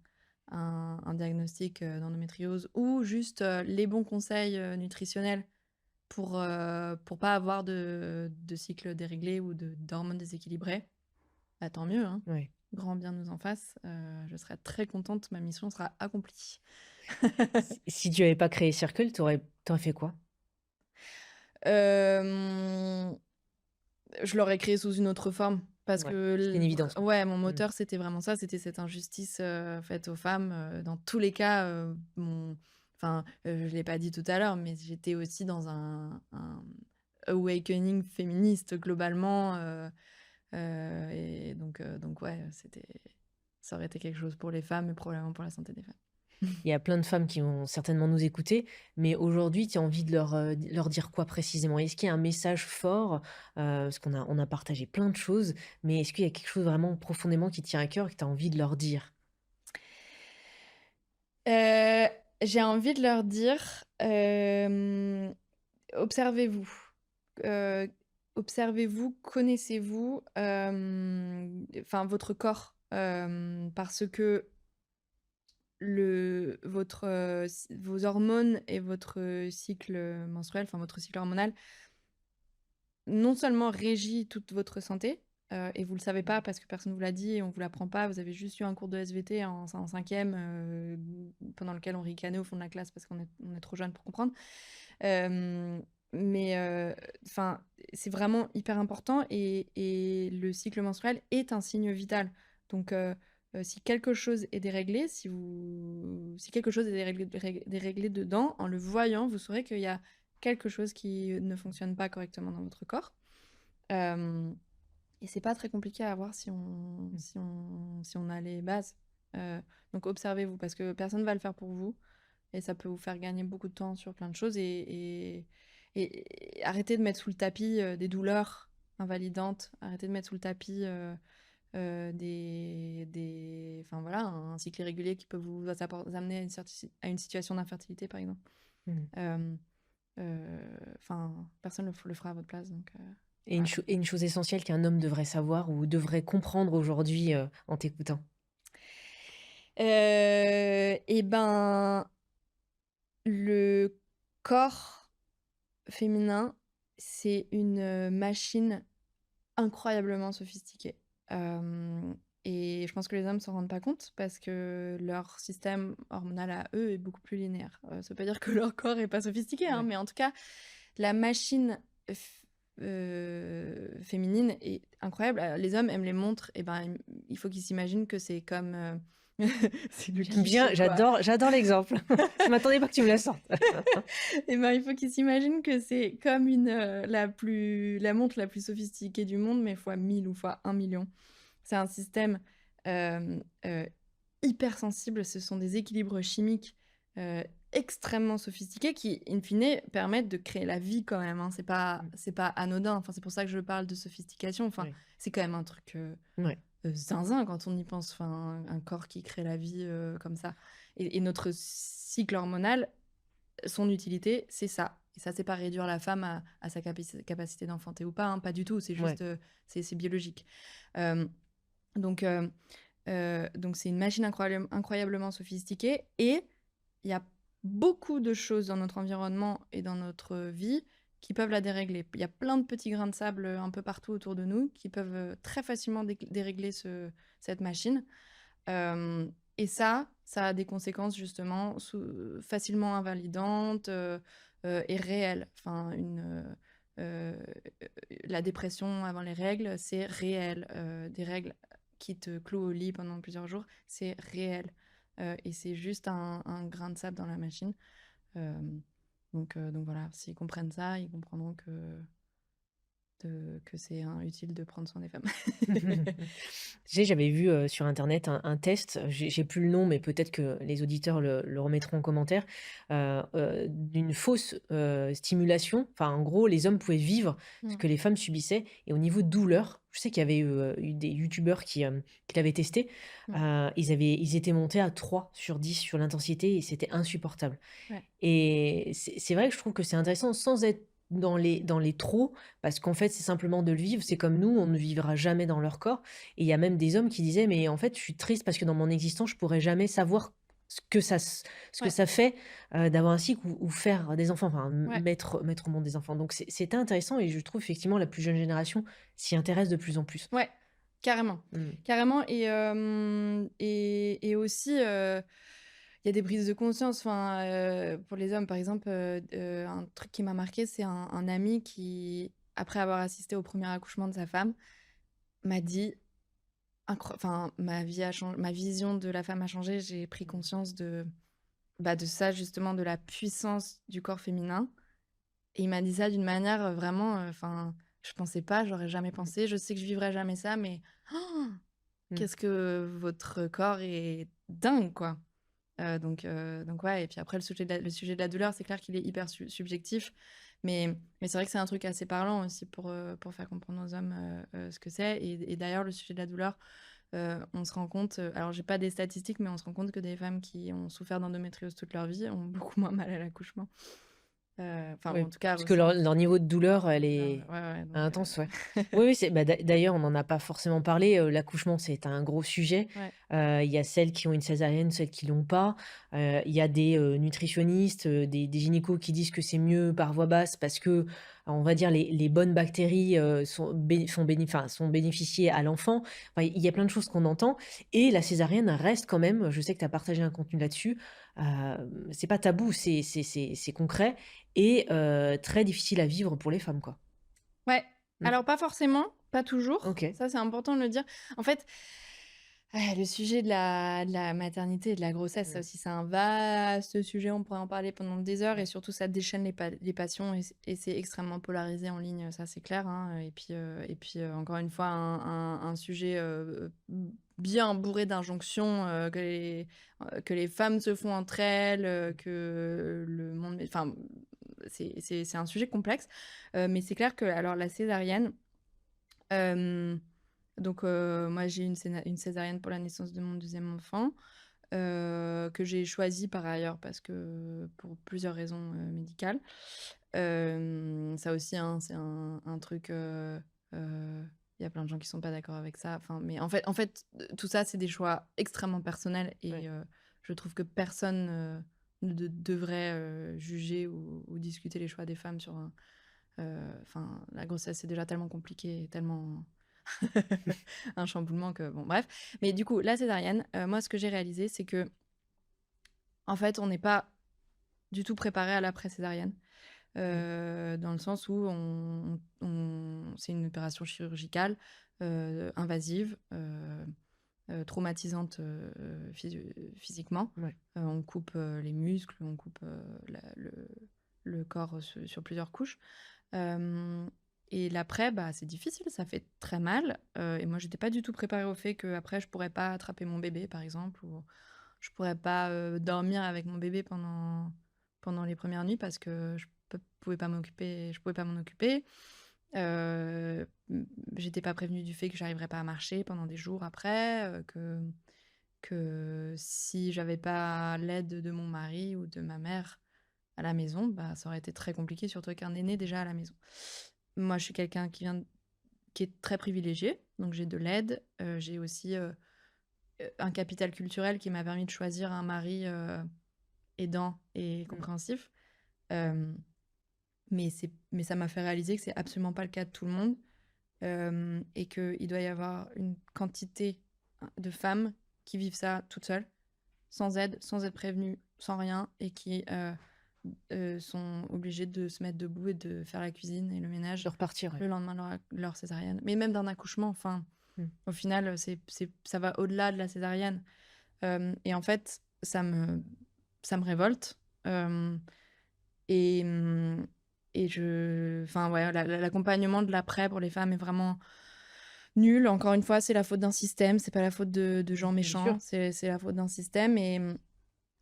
un diagnostic d'endométriose, ou juste les bons conseils nutritionnels pour pas avoir de cycle déréglé ou d'hormones déséquilibrées, bah, tant mieux, hein. Ouais. Grand bien nous en fasse. Je serai très contente, ma mission sera accomplie. Si tu avais pas créé Circle, tu aurais fait quoi? Hem, je l'aurais créé sous une autre forme parce Ouais, que c'était une évidence, quoi. ouais, mon Mmh. moteur, c'était vraiment ça, c'était cette injustice faite aux femmes. Dans tous les cas, je l'ai pas dit tout à l'heure, mais j'étais aussi dans un awakening féministe globalement. Et donc ouais, ça aurait été quelque chose pour les femmes et probablement pour la santé des femmes. Il y a plein de femmes qui vont certainement nous écouter, mais aujourd'hui, tu as envie de leur dire quoi précisément? Est-ce qu'il y a un message fort? Parce qu'on a partagé plein de choses, mais est-ce qu'il y a quelque chose vraiment profondément qui te tient à cœur et que tu as envie de leur dire? Heu, j'ai envie de leur dire, observez-vous, heu, observez-vous, connaissez-vous, enfin votre corps, parce que vos hormones et votre cycle menstruel, enfin votre cycle hormonal, non seulement régit toute votre santé, et vous le savez pas parce que personne vous l'a dit et on vous l'apprend pas. Vous avez juste eu un cours de SVT en 5e, pendant lequel on ricanait au fond de la classe parce qu'on est trop jeune pour comprendre. Hem, mais enfin, c'est vraiment hyper important, et le cycle menstruel est un signe vital. Donc si quelque chose est déréglé, si quelque chose est déréglé dedans, en le voyant, vous saurez qu'il y a quelque chose qui ne fonctionne pas correctement dans votre corps. Hem Et c'est pas très compliqué à voir Mmh. si on a les bases. Heu, donc observez-vous parce que personne va le faire pour vous, et ça peut vous faire gagner beaucoup de temps sur plein de choses, et arrêtez de mettre sous le tapis des douleurs invalidantes. Arrêtez de mettre sous le tapis enfin voilà, un cycle irrégulier qui peut vous amener à une situation d'infertilité, par exemple. Mmh. Hem, Enfin, personne le fera à votre place, donc Et voilà. une chose essentielle qu'un homme devrait savoir ou devrait comprendre aujourd'hui, en t'écoutant? Et ben, le corps féminin, c'est une machine incroyablement sophistiquée. Hem Et je pense que les hommes s'en rendent pas compte parce que leur système hormonal à eux est beaucoup plus linéaire. Ça veut pas dire que leur corps est pas sophistiqué, hein, Ouais. mais en tout cas, la machine féminine est incroyable. Les hommes aiment les montres, et ben, il faut qu'ils s'imaginent que c'est comme, c'est le J'aime bien, cliché, quoi. j'adore l'exemple. Je m'attendais pas que tu me la sortes. Et ben, il faut qu'ils s'imaginent que c'est comme la montre la plus sophistiquée du monde, mais fois 1000 ou fois 1 000 000. C'est un système, hem, hyper sensible. Ce sont des équilibres chimiques, heu, extrêmement sophistiqués qui, in fine, permettent de créer la vie quand même, hein. Mmh. C'est pas anodin. Enfin, c'est pour ça que je parle de sophistication. Enfin, Ouais. c'est quand même un truc, Ouais. zinzin quand on y pense. Enfin, un corps qui crée la vie, comme ça, et notre cycle hormonal, son utilité, c'est ça. Et ça, c'est pas réduire la femme à sa capacité d'enfanter ou pas, hein, pas du tout. C'est Ouais. juste, c'est biologique. Hem, donc donc c'est une machine incroyablement sophistiquée, et il y a beaucoup de choses dans notre environnement et dans notre vie qui peuvent la dérégler. Il y a plein de petits grains de sable, un peu partout autour de nous qui peuvent, très facilement dérégler cette machine. Et ça a des conséquences justement facilement invalidantes, et réelles. Enfin, la dépression avant les règles, c'est réel. Des règles qui te clouent au lit pendant plusieurs jours, c'est réel. Et c'est juste un grain de sable dans la machine. Hem, donc voilà, s'ils comprennent ça, ils comprendront que c'est, utile de prendre soin des femmes. Tu sais, j'avais vu, sur internet un test, j'ai plus le nom, mais peut-être que les auditeurs le remettront en commentaire, d'une fausse, stimulation. Enfin, en gros, les hommes pouvaient vivre ce Mmh. que les femmes subissaient et au niveau douleur, je sais qu'il y avait eu des youtubeurs qui l'avaient testé, Mmh. ils étaient montés à 3 sur 10 sur l'intensité et c'était insupportable. Ouais. Et c'est vrai que je trouve que c'est intéressant sans être dans les trop, parce qu'en fait, c'est simplement de le vivre. C'est comme nous, on ne vivra jamais dans leur corps et il y a même des hommes qui disaient: «Mais en fait, je suis triste parce que dans mon existence, je pourrais jamais savoir ce que Ouais. ça fait, d'avoir un cycle ou faire des enfants, enfin, Ouais. mettre au monde des enfants». Donc c'était intéressant et je trouve effectivement la plus jeune génération s'y intéresse de plus en plus. Ouais. Carrément. Mmh. Carrément et aussi, il y a des prises de conscience, enfin, pour les hommes, par exemple, un truc qui m'a marqué, c'est un ami qui, après avoir assisté au premier accouchement de sa femme, m'a dit: Enfin, ma vision de la femme a changé. J'ai pris conscience de ça justement, de la puissance du corps féminin et il m'a dit ça d'une manière, vraiment, enfin, je pensais pas, j'aurais jamais Mmh. pensé. Je sais que je vivrai jamais ça, mais Mmh. qu'est-ce que votre corps est dingue, quoi. Donc ouais et puis après le sujet de la douleur, c'est clair qu'il est hyper subjectif, mais c'est vrai que c'est un truc assez parlant aussi pour faire comprendre aux hommes, ce que c'est et d'ailleurs le sujet de la douleur, on se rend compte, alors j'ai pas des statistiques, mais on se rend compte que des femmes qui ont souffert d'endométriose toute leur vie ont beaucoup moins mal à l'accouchement. Enfin ou Oui, en tout cas parce que leur ressentent leur niveau de douleur, elle ouais, est ouais donc intense, ouais. Oui, oui, c'est bah, d'ailleurs, on n'en a pas forcément parlé, l'accouchement, c'est un gros sujet. ouais. Il y a celles qui ont une césarienne, celles qui l'ont pas. Il y a des, nutritionnistes, des gynécos qui disent que c'est mieux par voie basse parce que, on va dire les bonnes bactéries, sont bénéficiées à l'enfant. Enfin, il y a plein de choses qu'on entend et la césarienne reste quand même, je sais que tu as partagé un contenu là-dessus, c'est pas tabou, c'est concret et très difficile à vivre pour les femmes, quoi. Ouais, Mmh. alors pas forcément, pas toujours, OK. ça c'est important de le dire. En fait, le sujet de la maternité et de la grossesse, ça Mmh. aussi c'est un vaste sujet, on pourrait en parler pendant des heures et Ouais. surtout ça déchaîne les passions et c'est extrêmement polarisé en ligne, ça c'est clair, hein, et puis, encore une fois un sujet, bien bourré d'injonctions, que les femmes se font entre elles, que le monde enfin, c'est un sujet complexe. Mais c'est clair que alors la césarienne, hem, donc moi j'ai eu une césarienne pour la naissance de mon deuxième enfant, que j'ai choisie par ailleurs parce que pour plusieurs raisons, médicales. Ça aussi, hein, c'est un truc, il y a plein de gens qui sont pas d'accord avec ça, enfin, mais en fait, tout ça, c'est des choix extrêmement personnels Ouais. et je trouve que personne, ne devrait, juger ou discuter les choix des femmes sur un enfin, la grossesse, c'est déjà tellement compliqué et tellement un chamboulement que bon, bref. Mais du coup, la césarienne, moi, ce que j'ai réalisé, c'est que en fait, on n'est pas du tout préparé à l'après-césarienne, Mmh. dans le sens où c'est une opération chirurgicale, invasive, traumatisante, physiquement. Ouais. On coupe, les muscles, on coupe, le corps, sur plusieurs couches. Hem et l'après, bah, c'est difficile, ça fait très mal, et moi j'étais pas du tout préparée au fait qu'après je pourrais pas attraper mon bébé par exemple ou je pourrais pas, dormir avec mon bébé pendant les premières nuits parce que je pouvais pas m'en occuper. J'étais pas prévenue du fait que j'arriverais pas à marcher pendant des jours après, que si j'avais pas l'aide de mon mari ou de ma mère à la maison, bah, ça aurait été très compliqué, surtout avec un aîné déjà à la maison. Moi, je suis quelqu'un qui est très privilégié, donc j'ai de l'aide. J'ai aussi, un capital culturel qui m'a permis de choisir un mari, aidant et Mmh. compréhensif. Hem, mais ça m'a fait réaliser que c'est absolument pas le cas de tout le monde, et qu'il doit y avoir une quantité, de femmes qui vivent ça toutes seules, sans aide, sans être prévenues, sans rien et qui, sont obligées de se mettre debout et de faire la cuisine et le ménage De repartir, ouais. le lendemain de leur césarienne. Mais même d'un accouchement, enfin, Mmh. au final, ça va au-delà de la césarienne. Et en fait, ça me révolte, hem et et enfin, ouais, l'accompagnement de l'après pour les femmes est vraiment nul. Encore une fois, c'est la faute d'un système, c'est pas la faute de gens Bien sûr. méchants, c'est la faute d'un système et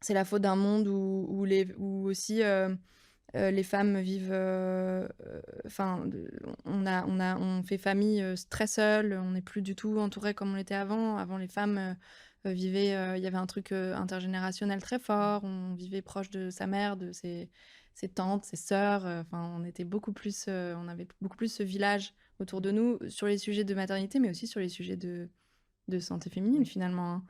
c'est la faute d'un monde où aussi les femmes vivent, enfin, on fait famille très seul, on n'est plus du tout entouré comme on l'était avant. Avant, les femmes vivaient, il y avait un truc intergénérationnel très fort, on vivait proche de sa mère, de ses tantes, ses sœurs, enfin, on était beaucoup plus, on avait beaucoup plus ce village autour de nous sur les sujets de maternité, mais aussi sur les sujets de santé féminine Oui. finalement, hein.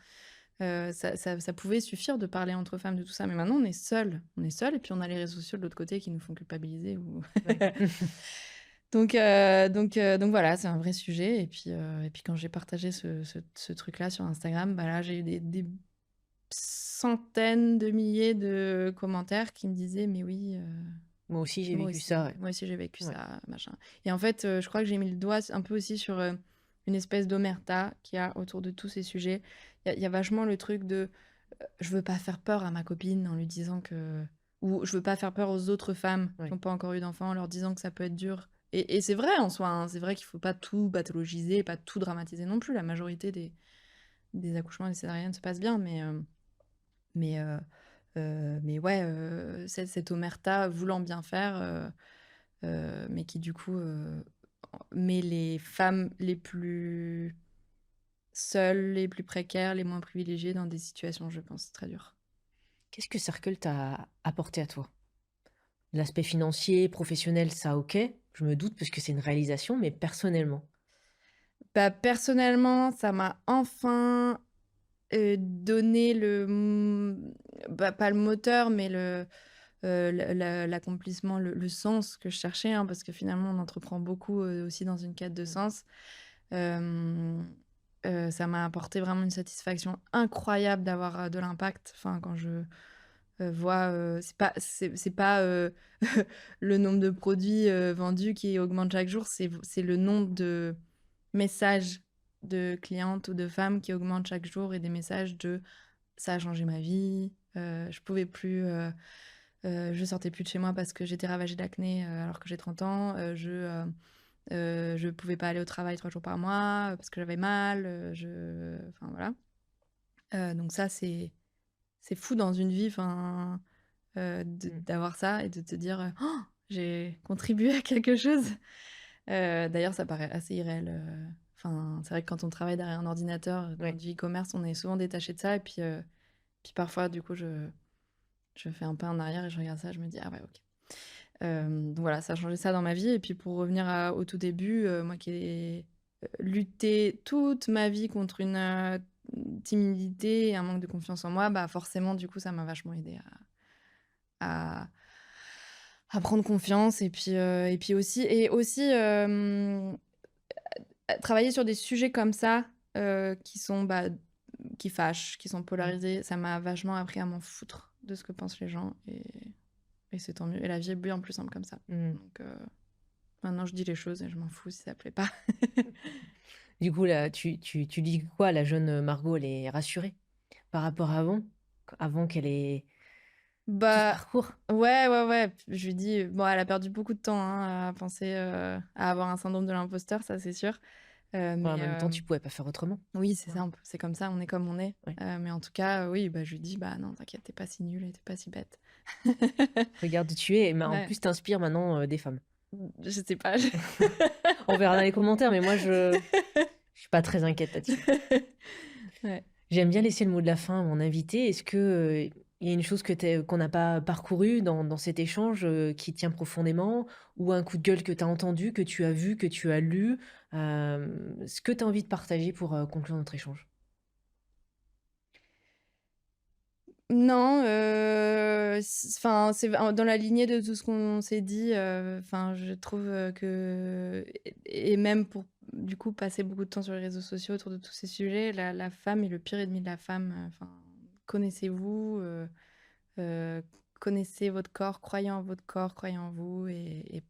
Ça pouvait suffire de parler entre femmes de tout ça, mais maintenant on est seuls et puis on a les réseaux sociaux de l'autre côté qui nous font culpabiliser ou Ouais. donc voilà, c'est un vrai sujet et puis quand j'ai partagé ce truc-là sur Instagram, bah, là, j'ai eu des centaines de milliers de commentaires qui me disaient: «Mais oui, Moi aussi, j'ai moi vécu ça, aussi, ouais. moi aussi j'ai vécu Ouais. ça, machin» et en fait, je crois que j'ai mis le doigt un peu aussi sur, une espèce d'omerta qu'il y a autour de tous ces sujets. Il y a vachement le truc de je veux pas faire peur à ma copine en lui disant que ou je veux pas faire peur aux autres femmes qui Ouais. ont pas encore eu d'enfants en leur disant que ça peut être dur et c'est vrai en soi, hein, c'est vrai qu'il faut pas tout pathologiser, pas tout dramatiser non plus. La majorité des accouchements et des césariennes se passent bien, mais mais ouais, cette omerta voulant bien faire, mais qui du coup, met les femmes les plus seules, les plus précaires, les moins privilégiées dans des situations, je pense, très dures. Qu'est-ce que Circle t'a apporté à toi? L'aspect financier, professionnel, ça OK, je me doute parce que c'est une réalisation, mais personnellement? Bah, personnellement, ça m'a enfin, donné bah, pas le moteur, mais l'accomplissement, le sens que je cherchais, hein, parce que finalement on entreprend beaucoup, aussi dans une quête de Mmh. sens. Hem, Ça m'a apporté vraiment une satisfaction incroyable d'avoir, de l'impact. Enfin, quand je, vois, c'est pas le nombre de produits, vendus qui augmente chaque jour, c'est le nombre de messages de clientes ou de femmes qui augmentent chaque jour et des messages de: «Ça a changé ma vie», «Je pouvais plus, je sortais plus de chez moi parce que j'étais ravagée d'acné, alors que j'ai 30 ans», je pouvais pas aller au travail 3 jours par mois, parce que j'avais mal, enfin voilà. Donc ça, c'est fou dans une vie, enfin, Mmh. d'avoir ça et de te dire, «Oh, j'ai contribué à quelque chose». D'ailleurs, ça paraît assez irréel, enfin, c'est vrai que quand on travaille derrière un ordinateur, dans Ouais. du e-commerce, on est souvent détaché de ça et puis parfois, du coup, je fais un pas en arrière et je regarde ça, je me dis: «Ah ouais, OK». Donc voilà, ça a changé ça dans ma vie et puis pour revenir au tout début, moi qui ai, lutté toute ma vie contre une, timidité et un manque de confiance en moi, bah, forcément, du coup, ça m'a vachement aidée à prendre confiance et puis aussi, travailler sur des sujets comme ça, qui sont, bah, qui fâchent, qui sont Mmh. polarisés, ça m'a vachement appris à m'en foutre de ce que pensent les gens et c'est tant mieux et la vie est bien plus simple comme ça. Mmh. Donc maintenant je dis les choses et je m'en fous si ça plaît pas. Du coup, là, tu dis quoi? La jeune, Margot, elle est rassurée par rapport à avant? Avant qu'elle ait tout ce Bah, parcours? ouais, ouais, ouais, je lui dis, bon, elle a perdu beaucoup de temps, hein, à penser, à avoir un syndrome de l'imposteur, ça c'est sûr. Ouais, en Mais même temps, tu pouvais pas faire autrement. oui, c'est Ouais, simple, c'est comme ça, on est comme on est. ouais. Mais en tout cas, oui, bah, je lui dis: «Bah, non, t'inquiète, tu pas si nulle et tu pas si bête». Regarde où tu es, mais en Ouais, plus, tu inspires maintenant, des femmes. je sais pas, je On verra dans les commentaires, mais moi, je suis pas très inquiète là-dessus. ouais. J'aime bien laisser le mot de la fin à mon invité. Est-ce que, il y a une chose qu'on n'a pas parcourue dans cet échange, qui tient profondément? Ou un coup de gueule que tu as entendu, que tu as vu, que tu as lu? Ce que tu as envie de partager pour, conclure notre échange? Non, enfin, c'est dans la lignée de tout ce qu'on s'est dit, enfin, je trouve, que et même pour, du coup, passer beaucoup de temps sur les réseaux sociaux autour de tous ces sujets, la femme est le pire ennemi de la femme, enfin, connaissez-vous, heu, connaissez votre corps, croyez en votre corps, croyez en vous et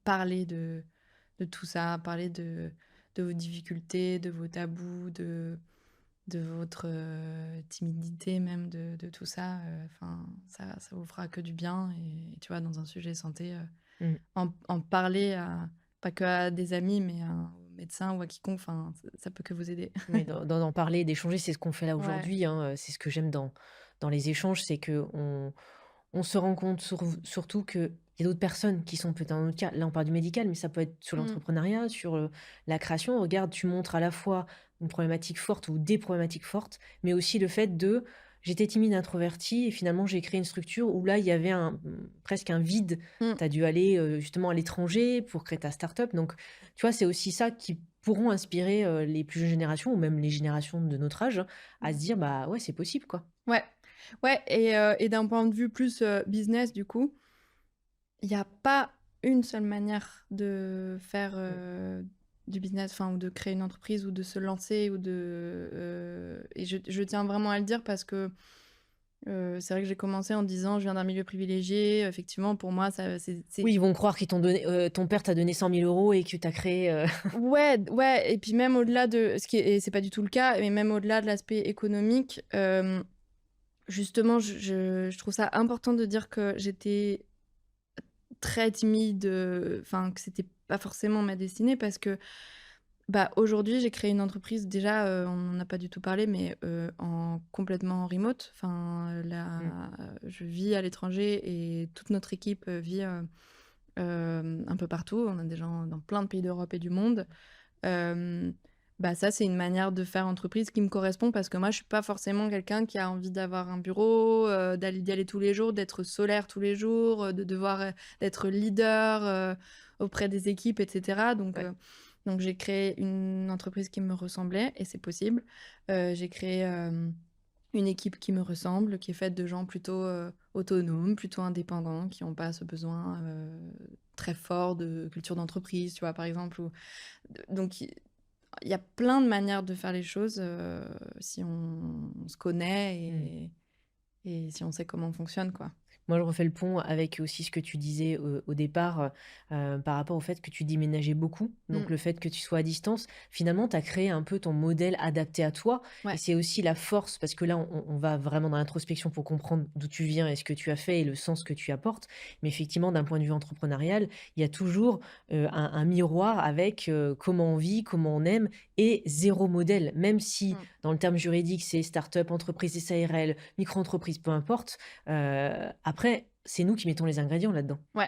parlez de tout ça, parlez de vos difficultés, de vos tabous, de votre, timidité même, de tout ça, enfin, ça vous fera que du bien et tu vois, dans un sujet santé, Mmh. en parler pas que à des amis, mais médecin ou à quiconque, enfin, ça peut que vous aider. Mais d'en parler, d'échanger, c'est ce qu'on fait là Ouais. aujourd'hui, hein, c'est ce que j'aime dans les échanges, c'est qu'on se rend compte surtout qu'il y a d'autres personnes qui sont peut-être dans notre cas. Là, on parle du médical, mais ça peut être sur Mmh. l'entrepreneuriat, sur, la création. Regarde, tu montres à la fois une problématique forte ou des problématiques fortes, mais aussi le fait de: «J'étais timide, introvertie et finalement j'ai créé une structure où là, il y avait presque un vide». Mmh. Tu as dû aller, justement à l'étranger pour créer ta start-up, donc tu vois, c'est aussi ça qui pourront inspirer, les plus jeunes générations ou même les générations de notre âge, hein, à se dire: «Bah, ouais, c'est possible, quoi». Ouais. Ouais et d'un point de vue plus, business du coup, il y a pas une seule manière de faire, Mmh. du business, enfin ou de créer une entreprise ou de se lancer ou de, et je tiens vraiment à le dire parce que, c'est vrai que j'ai commencé en disant: «Je viens d'un milieu privilégié». Effectivement pour moi ça c'est Oui, ils vont croire qu'ils t'ont donné ton père t'a donné 100 000 € et que tu as créé, ouais, ouais et puis même au-delà de ce qui est et c'est pas du tout le cas, mais même au-delà de l'aspect économique, justement je trouve ça important de dire que j'étais très timide, enfin que c'était pas forcément ma destinée parce que, bah, aujourd'hui j'ai créé une entreprise déjà, on en a pas du tout parlé mais, en complètement remote. Enfin, mmh, là, je vis à l'étranger et toute notre équipe, vit, un peu partout. On a des gens dans plein de pays d'Europe et du monde. Hem, Bah, ça, c'est une manière de faire entreprise qui me correspond parce que moi, je suis pas forcément quelqu'un qui a envie d'avoir un bureau, d'y aller tous les jours, d'être solaire tous les jours, de devoir, d'être leader, auprès des équipes et cetera. ouais. Donc j'ai créé une entreprise qui me ressemblait et c'est possible. J'ai créé, une équipe qui me ressemble, qui est faite de gens plutôt, autonomes, plutôt indépendants, qui ont pas ce besoin, très fort de culture d'entreprise, tu vois? Par exemple ou donc il y a plein de manières de faire les choses, si on se connaît Mmh. et si on sait comment on fonctionne, quoi. Moi, je refais le pont avec aussi ce que tu disais au départ, par rapport au fait que tu déménageais beaucoup. Donc Mmh. le fait que tu sois à distance, finalement, tu as créé un peu ton modèle adapté à toi et Ouais. c'est aussi la force parce que là, on va vraiment dans l'introspection pour comprendre d'où tu viens et ce que tu as fait et le sens que tu apportes. Mais effectivement, d'un point de vue entrepreneurial, il y a toujours, un miroir avec, comment on vit, comment on aime et zéro modèle. Même si Mmh. dans le terme juridique, c'est start-up, entreprise SARL, micro-entreprise, peu importe. Après, c'est nous qui mettons les ingrédients là-dedans. Ouais,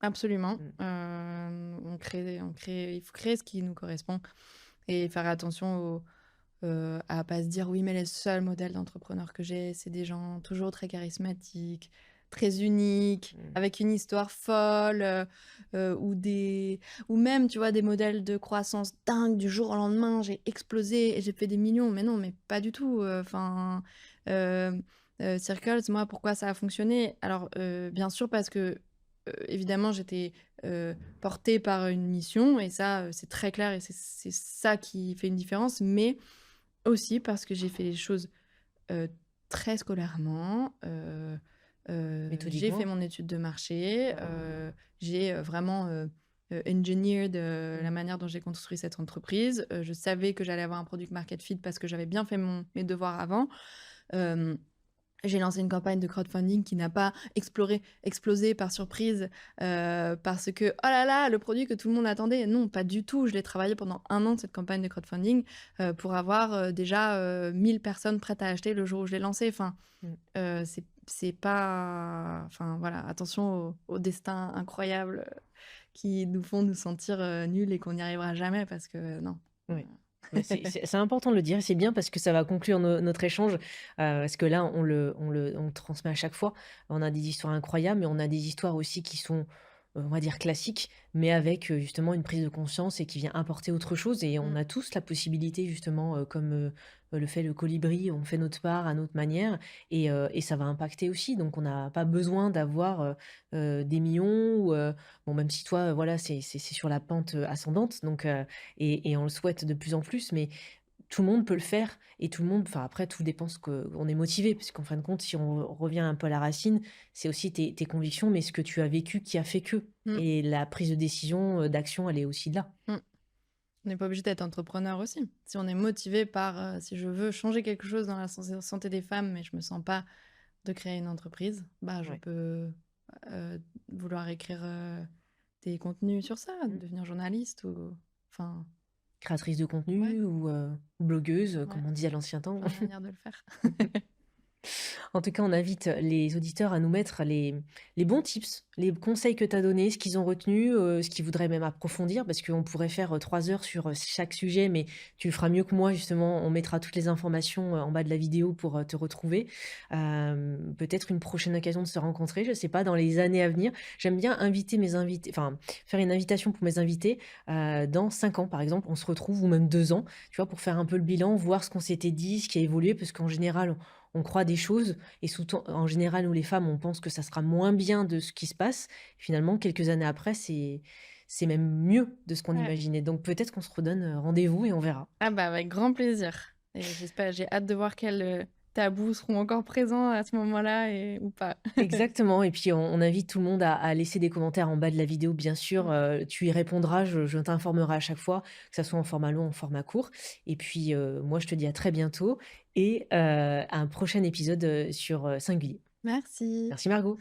absolument. Mmh. Il faut créer ce qui nous correspond et faire attention à pas se dire: «Oui, mais les seuls modèles d'entrepreneurs que j'ai, c'est des gens toujours très charismatiques, très uniques, Mmh. avec une histoire folle», ou même, tu vois, des modèles de croissance dingues, du jour au lendemain, j'ai explosé et j'ai fait des millions. Mais non, mais pas du tout, enfin, Circles, moi, pourquoi ça a fonctionné? Alors, bien sûr parce que, évidemment, j'étais, portée par une mission et ça, c'est très clair et c'est ça qui fait une différence, mais aussi parce que j'ai fait les choses, heu, très scolairement, j'ai fait Méthodiquement? mon étude de marché, Ouais. j'ai, vraiment, engineered, la Mmh. manière dont j'ai construit cette entreprise. Je savais que j'allais avoir un product market fit parce que j'avais bien fait mes devoirs avant. Hem J'ai lancé une campagne de crowdfunding qui n'a pas explosé par surprise, parce que: «Oh là là, le produit que tout le monde attendait». Non, pas du tout. Je l'ai travaillé pendant 1 an cette campagne de crowdfunding, pour avoir, déjà, 1 000 personnes prêtes à acheter le jour où je l'ai lancée. Enfin, Mmh. c'est pas enfin voilà, attention au destin incroyable, qui nous font nous sentir, nuls et qu'on n'y arrivera jamais parce que non. Oui. Mais c'est important de le dire et c'est bien parce que ça va conclure notre échange, parce que là, on le transmet à chaque fois. On a des histoires incroyables, mais on a des histoires aussi qui sont, on va dire classiques, mais avec, justement une prise de conscience et qui vient apporter autre chose et on Mmh, a tous la possibilité justement, comme, le fait le colibri, on fait notre part à notre manière et ça va impacter aussi. Donc on n'a pas besoin d'avoir, des millions ou, bon même si toi, voilà, c'est sur la pente, ascendante donc et on le souhaite de plus en plus, mais tout le monde peut le faire et tout le monde enfin après tout dépend ce qu'on est motivé, parce qu'en fin de compte, si on revient un peu à la racine, c'est aussi tes convictions, mais ce que tu as vécu qui a fait que mmh, et la prise de décision, d'action, elle est aussi là. mmh. On n'est pas obligé d'être entrepreneur aussi. Si on est motivé par, si je veux changer quelque chose dans la santé des femmes, mais je me sens pas de créer une entreprise, bah, je Ouais. peux, vouloir écrire, des contenus sur ça, Mmh. devenir journaliste ou enfin créatrice de Ouais, contenu ou blogueuse, ouais, comme on dit à l'ancien temps. plein de manières de le faire. En tout cas, on invite les auditeurs à nous mettre les bons tips, les conseils que tu as donnés, ce qu'ils ont retenu, ce qu'ils voudraient même approfondir, parce qu'on pourrait faire 3 heures sur chaque sujet, mais tu le feras mieux que moi, justement. On mettra toutes les informations en bas de la vidéo pour te retrouver. Peut-être une prochaine occasion de se rencontrer, je ne sais pas, dans les années à venir. J'aime bien inviter mes invités, enfin, faire une invitation pour mes invités dans 5 ans, par exemple, on se retrouve, ou même 2 ans, tu vois, pour faire un peu le bilan, voir ce qu'on s'était dit, ce qui a évolué, parce qu'en général, on croit des choses et surtout, en général, nous les femmes, on pense que ça sera moins bien de ce qui se passe. Finalement, quelques années après, c'est même mieux de ce qu'on Ouais. imaginait. Donc peut-être qu'on se redonne rendez-vous et on verra. Ah bah, avec grand plaisir et j'espère j'ai hâte de voir quels, tabous seront encore présents à ce moment-là et ou pas. Exactement. Et puis on invite tout le monde à laisser des commentaires en bas de la vidéo, bien sûr. Mmh. Tu y répondras, je t'informerai à chaque fois, que ça soit en format long, en format court. Et puis moi, je te dis à très bientôt et à un prochain épisode sur Singulier. Merci. Merci Margot.